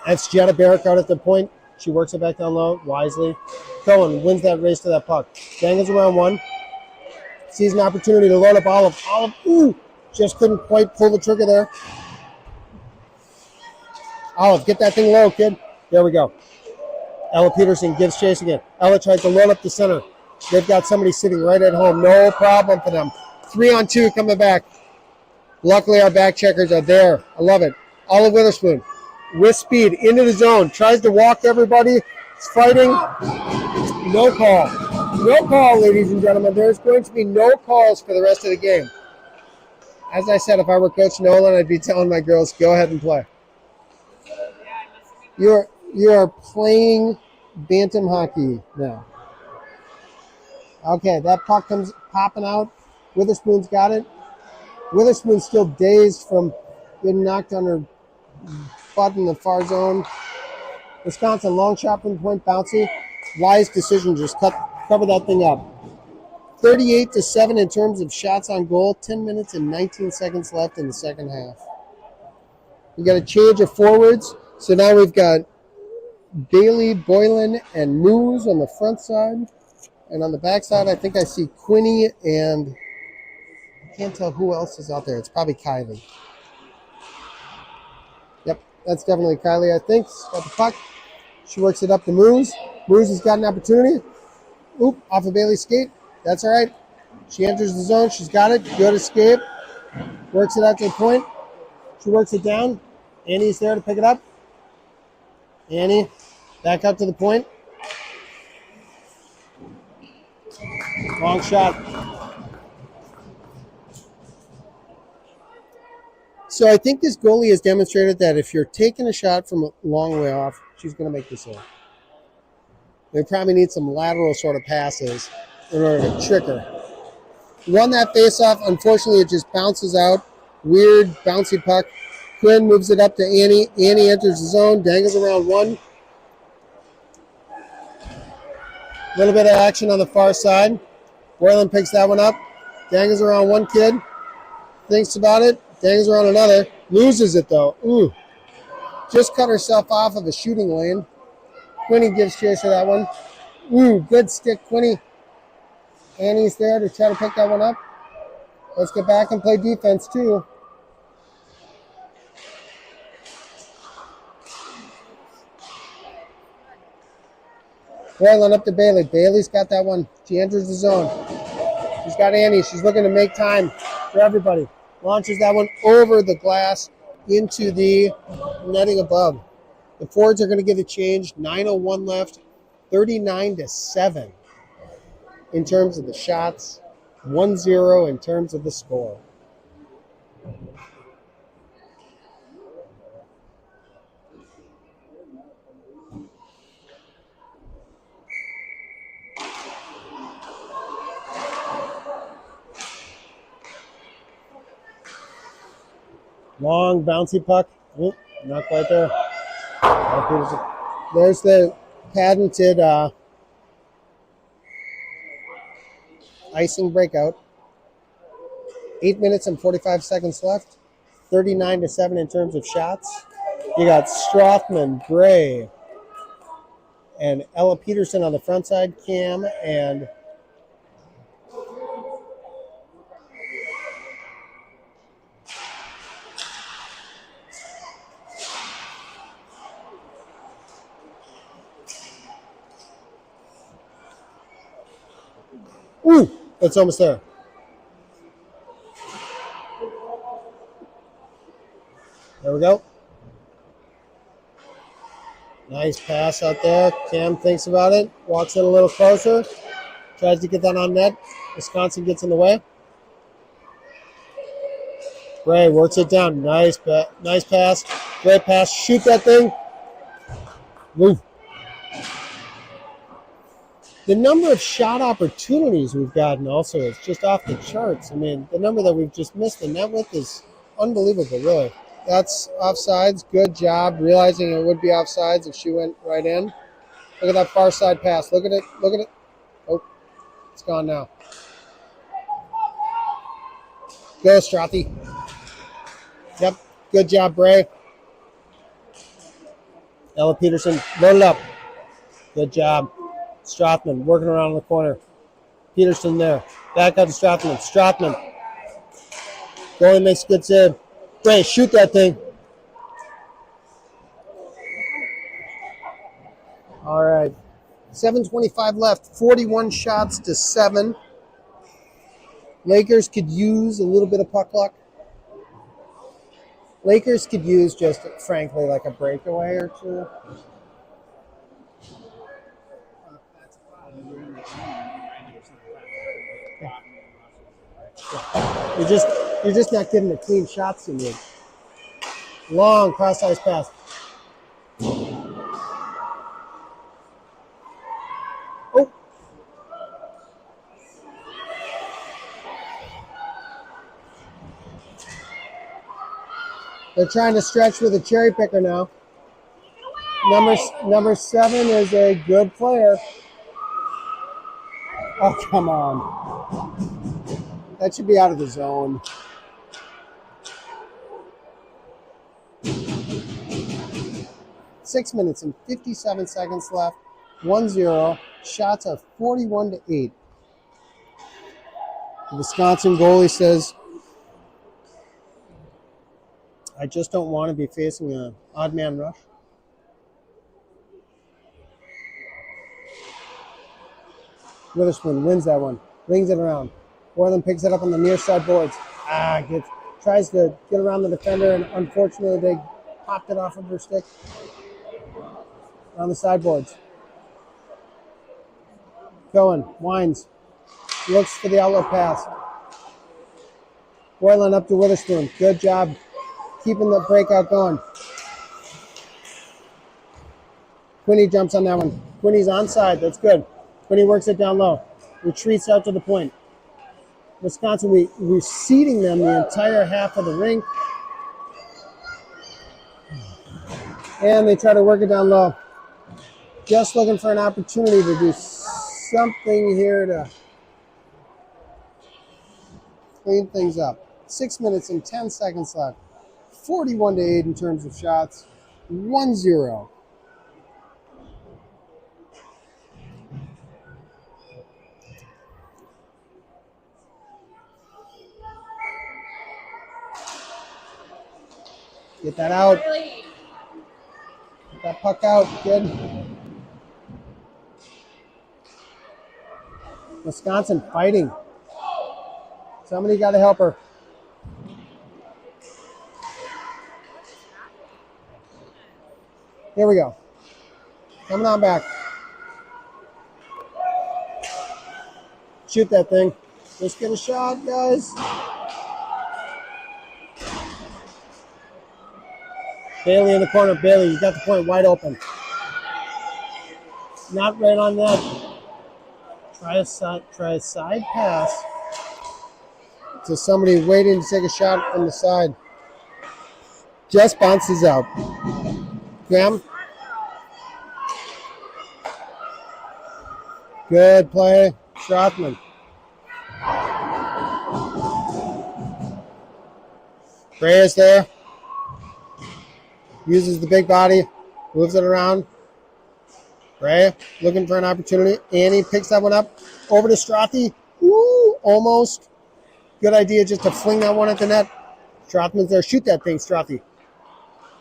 That's Jetta Barrick out at the point. She works it back down low, wisely. Cohen wins that race to that puck. Dangles around one. Sees an opportunity to load up Olive. Olive, ooh, just couldn't quite pull the trigger there. Olive, get that thing low, kid. There we go. Ella Peterson gives chase again. Ella tries to load up the center. they've got somebody sitting right at home. No problem for them. 3-on-2 coming back. Luckily, our back checkers are there. I love it. Olive Witherspoon with speed into the zone. Tries to walk everybody. It's fighting. No call. No call, ladies and gentlemen. There's going to be no calls for the rest of the game. As I said, if I were Coach Nolan, I'd be telling my girls, go ahead and play. You are playing bantam hockey now. Okay, that puck comes popping out. Witherspoon's got it. Witherspoon's still dazed from getting knocked on her butt in the far zone. Wisconsin, long shot from the point, bouncy. Wise decision, just cover that thing up. 38-7 in terms of shots on goal. 10 minutes and 19 seconds left in the second half. We got a change of forwards. So now we've got Bailey, Boylan, and Moose on the front side. And on the back side, I think I see Quinny and I can't tell who else is out there. It's probably Kylie. Yep, that's definitely Kylie, I think. She's got the puck. She works it up to Moose. Moose has got an opportunity. Oop, off of Bailey's skate. That's all right. She enters the zone. She's got it. Good escape. Works it out to the point. She works it down. Annie's there to pick it up. Annie, back up to the point. Long shot. So I think this goalie has demonstrated that if you're taking a shot from a long way off, she's going to make the save. They probably need some lateral sort of passes in order to trick her. Won that faceoff. Unfortunately, it just bounces out. Weird, bouncy puck. Quinn moves it up to Annie. Annie enters the zone, dangles around one. A little bit of action on the far side. Boylan picks that one up. Dangles around one kid. Thinks about it. Dangles around another. Loses it, though. Ooh. Just cut herself off of a shooting lane. Quinny gives chase to that one. Ooh, good stick, Quinny. Annie's there to try to pick that one up. Let's get back and play defense, too. Boylan up to Bailey. Bailey's got that one. She enters the zone. She's got Annie. She's looking to make time for everybody. Launches that one over the glass into the netting above. The forwards are going to get a change. 9:01 left. 39-7 in terms of the shots. 1-0 in terms of the score. Long bouncy puck. Oop, not quite there. There's the patented icing breakout. 8 minutes and 45 seconds left. 39-7 in terms of shots. You got Strothman, Gray, and Ella Peterson on the front side. Cam and ooh, it's almost there. There we go. Nice pass out there. Cam thinks about it. Walks in a little closer. Tries to get that on net. Wisconsin gets in the way. Gray works it down. Nice pass. Great pass. Shoot that thing. Move. The number of shot opportunities we've gotten also is just off the charts. I mean, the number that we've just missed the net with is unbelievable, really. That's offsides. Good job realizing it would be offsides if she went right in. Look at that far side pass. Look at it. Look at it. Oh, it's gone now. Go, Strothy. Yep. Good job, Bray. Ella Peterson, load it up. Good job. Strothman working around the corner. Peterson there. Back up to Strothman. Strothman. Goalie makes a good save. Bray, shoot that thing. All right. 7:25 left, 41 shots to 7. Lakers could use a little bit of puck luck. Lakers could use just, frankly, like a breakaway or two. You're just not getting the clean shots you need. Long cross-ice pass. Oh. They're trying to stretch with a cherry picker now. Number 7 is a good player. Oh, come on. That should be out of the zone. Six minutes and 57 seconds left. 1-0. Shots are 41-8. The Wisconsin goalie says, I just don't want to be facing an odd man rush. Witherspoon wins that one. Rings it around. Boylan picks it up on the near side boards. Tries to get around the defender, and unfortunately they popped it off of her stick on the sideboards. Cohen winds. Looks for the outlet pass. Boylan up to Witherspoon. Good job keeping the breakout going. Quinney jumps on that one. Quinney's onside. That's good. Quinney works it down low. Retreats out to the point. Wisconsin, we're seeding them the entire half of the rink. And they try to work it down low. Just looking for an opportunity to do something here to clean things up. 6 minutes and 10 seconds left. 41-8 in terms of shots. 1-0. Get that out. Get that puck out. Good. Wisconsin fighting. Somebody got to help her. Here we go. Coming on back. Shoot that thing. Let's get a shot, guys. Bailey in the corner. Bailey, you got the point wide open. Not right on that. Try a side pass to somebody waiting to take a shot from the side. Just bounces out. Graham. Good play. Strothman. Gray is there. Uses the big body. Moves it around. Gray looking for an opportunity. Annie picks that one up. Over to Strothy. Ooh, almost. Good idea just to fling that one at the net. Strothman's there. Shoot that thing, Strothy.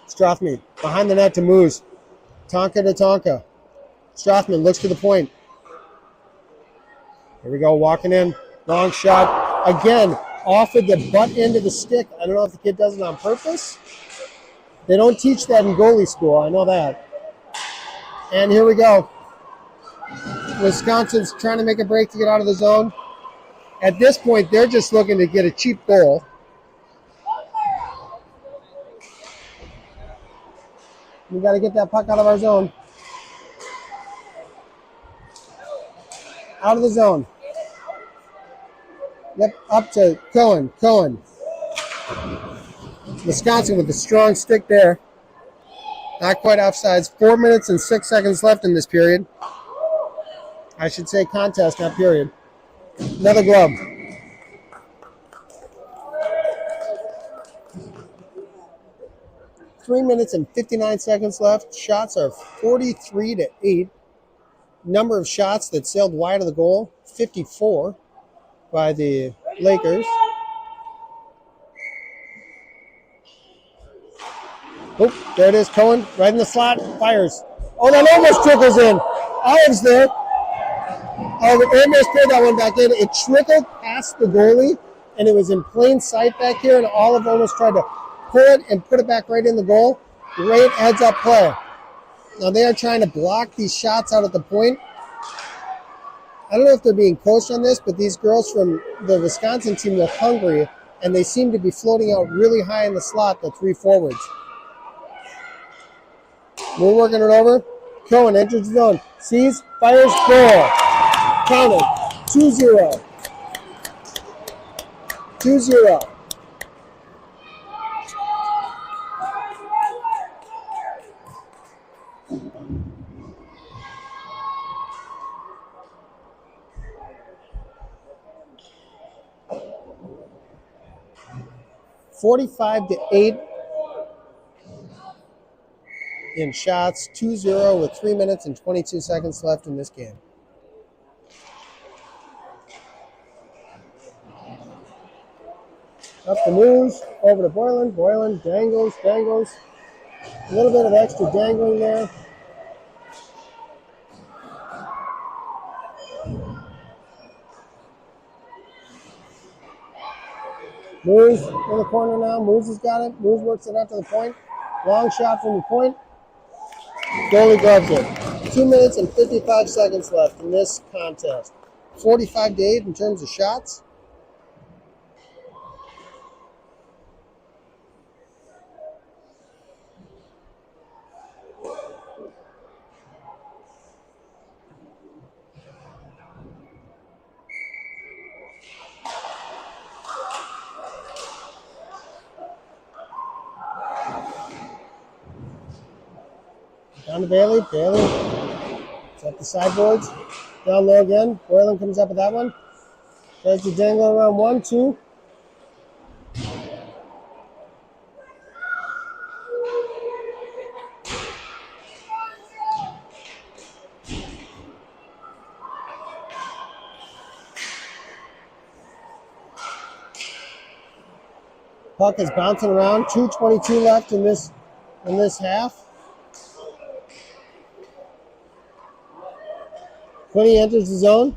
Strothman behind the net to Moose. Tonka to Tonka. Strothman looks to the point. Here we go, walking in. Long shot. Again, off of the butt end of the stick. I don't know if the kid does it on purpose. They don't teach that in goalie school. I know that. And here we go. Wisconsin's trying to make a break to get out of the zone. At this point, they're just looking to get a cheap goal. We got to get that puck out of our zone. Out of the zone. Yep, up to Cohen. Wisconsin with a strong stick there. Not quite offsides. 4 minutes and 6 seconds left in this period. I should say contest, not period. Another glove. Three minutes and 59 seconds left. Shots are 43-8. Number of shots that sailed wide of the goal, 54 by the Lakers. Oh, there it is, Cohen, right in the slot, fires. Oh, that almost trickles in. Olive's there. Olive almost pulled that one back in. It trickled past the goalie, and it was in plain sight back here, and Olive almost tried to pull it and put it back right in the goal. Great heads-up play. Now they are trying to block these shots out at the point. I don't know if they're being coached on this, but these girls from the Wisconsin team look hungry, and they seem to be floating out really high in the slot, the three forwards. We're working it over. Cohen enters the zone. Sees, fires, goal. Counted. 2-0. 2-0. (45-8) in shots. 2-0 with 3 minutes and 22 seconds left in this game. Up the Moose, over to Boylan. Boylan dangles. A little bit of extra dangling there. Moose in the corner now. Moose has got it. Moose works it out to the point. Long shot from the point. Goalie gloves it. 2 minutes and 55 seconds left in this contest. 45-8 in terms of shots. Down to Bailey. Bailey is at the sideboards. Down low again. Boylan comes up with that one. Tries to dangle around 1, 2. Puck is bouncing around. 2:22 left in this half. Quinny enters the zone.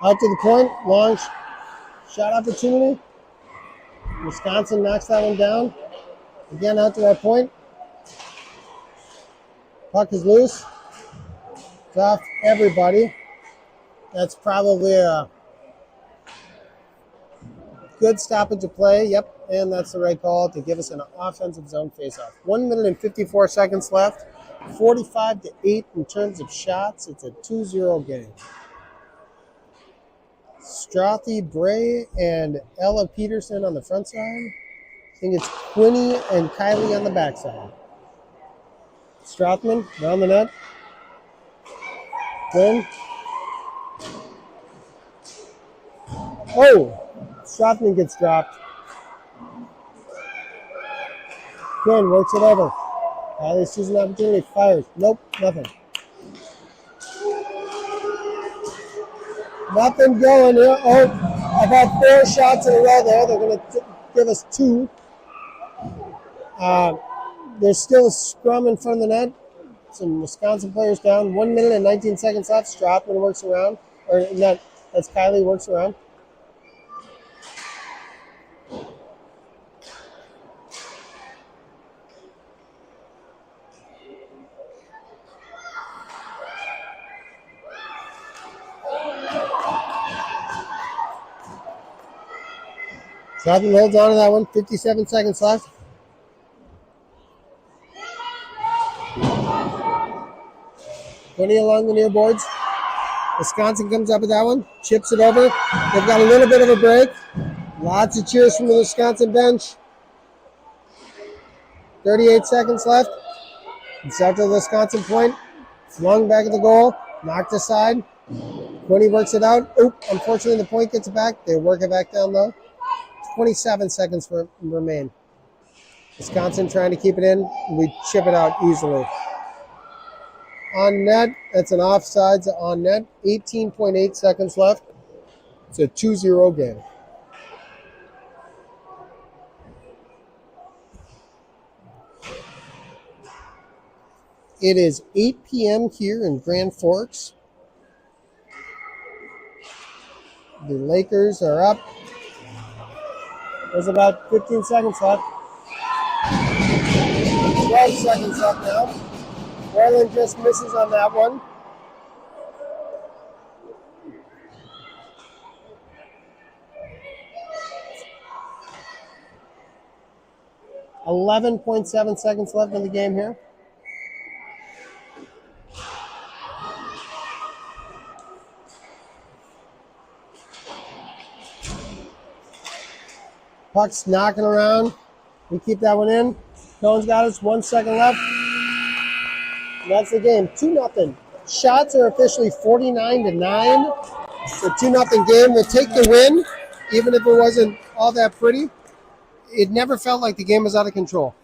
Out to the point. Long shot opportunity. Wisconsin knocks that one down. Again out to our point. Puck is loose. It's off everybody. That's probably a good stoppage of play. Yep, and that's the right call to give us an offensive zone faceoff. 1 minute and 54 seconds left. 45-8 in terms of shots. It's a 2-0 game. Strothy, Bray, and Ella Peterson on the front side. I think it's Quinny and Kylie on the back side. Strothman down the net. Quinn. Oh! Strothman gets dropped. Quinn works it over. Kylie sees an opportunity, fires. Nope, nothing. Nothing going here. Oh, about 4 shots in a row there. They're going to give us 2. There's still a scrum in front of the net. Some Wisconsin players down. 1 minute and 19 seconds left. Strothman works around. Or not, that's Kylie works around. Strothman holds on to that one. 57 seconds left. Quinny along the near boards. Wisconsin comes up with that one. Chips it over. They've got a little bit of a break. Lots of cheers from the Wisconsin bench. 38 seconds left. It's out to the Wisconsin point. Flung back at the goal. Knocked aside. Quinny works it out. Oh, unfortunately the point gets it back. They work it back down low. 27 seconds remain. Wisconsin trying to keep it in. We chip it out easily. On net, that's an offsides on net. 18.8 seconds left. It's a 2-0 game. It is 8 p.m. here in Grand Forks. The Lakers are up. There's about 15 seconds left. 12 seconds left now. Wayland just misses on that one. 11.7 seconds left in the game here. Puck's knocking around. We keep that one in. Cohen's got us. 1 second left. And that's the game. 2-0. Shots are officially 49-9. It's a 2-0 game. We'll take the win, even if it wasn't all that pretty. It never felt like the game was out of control.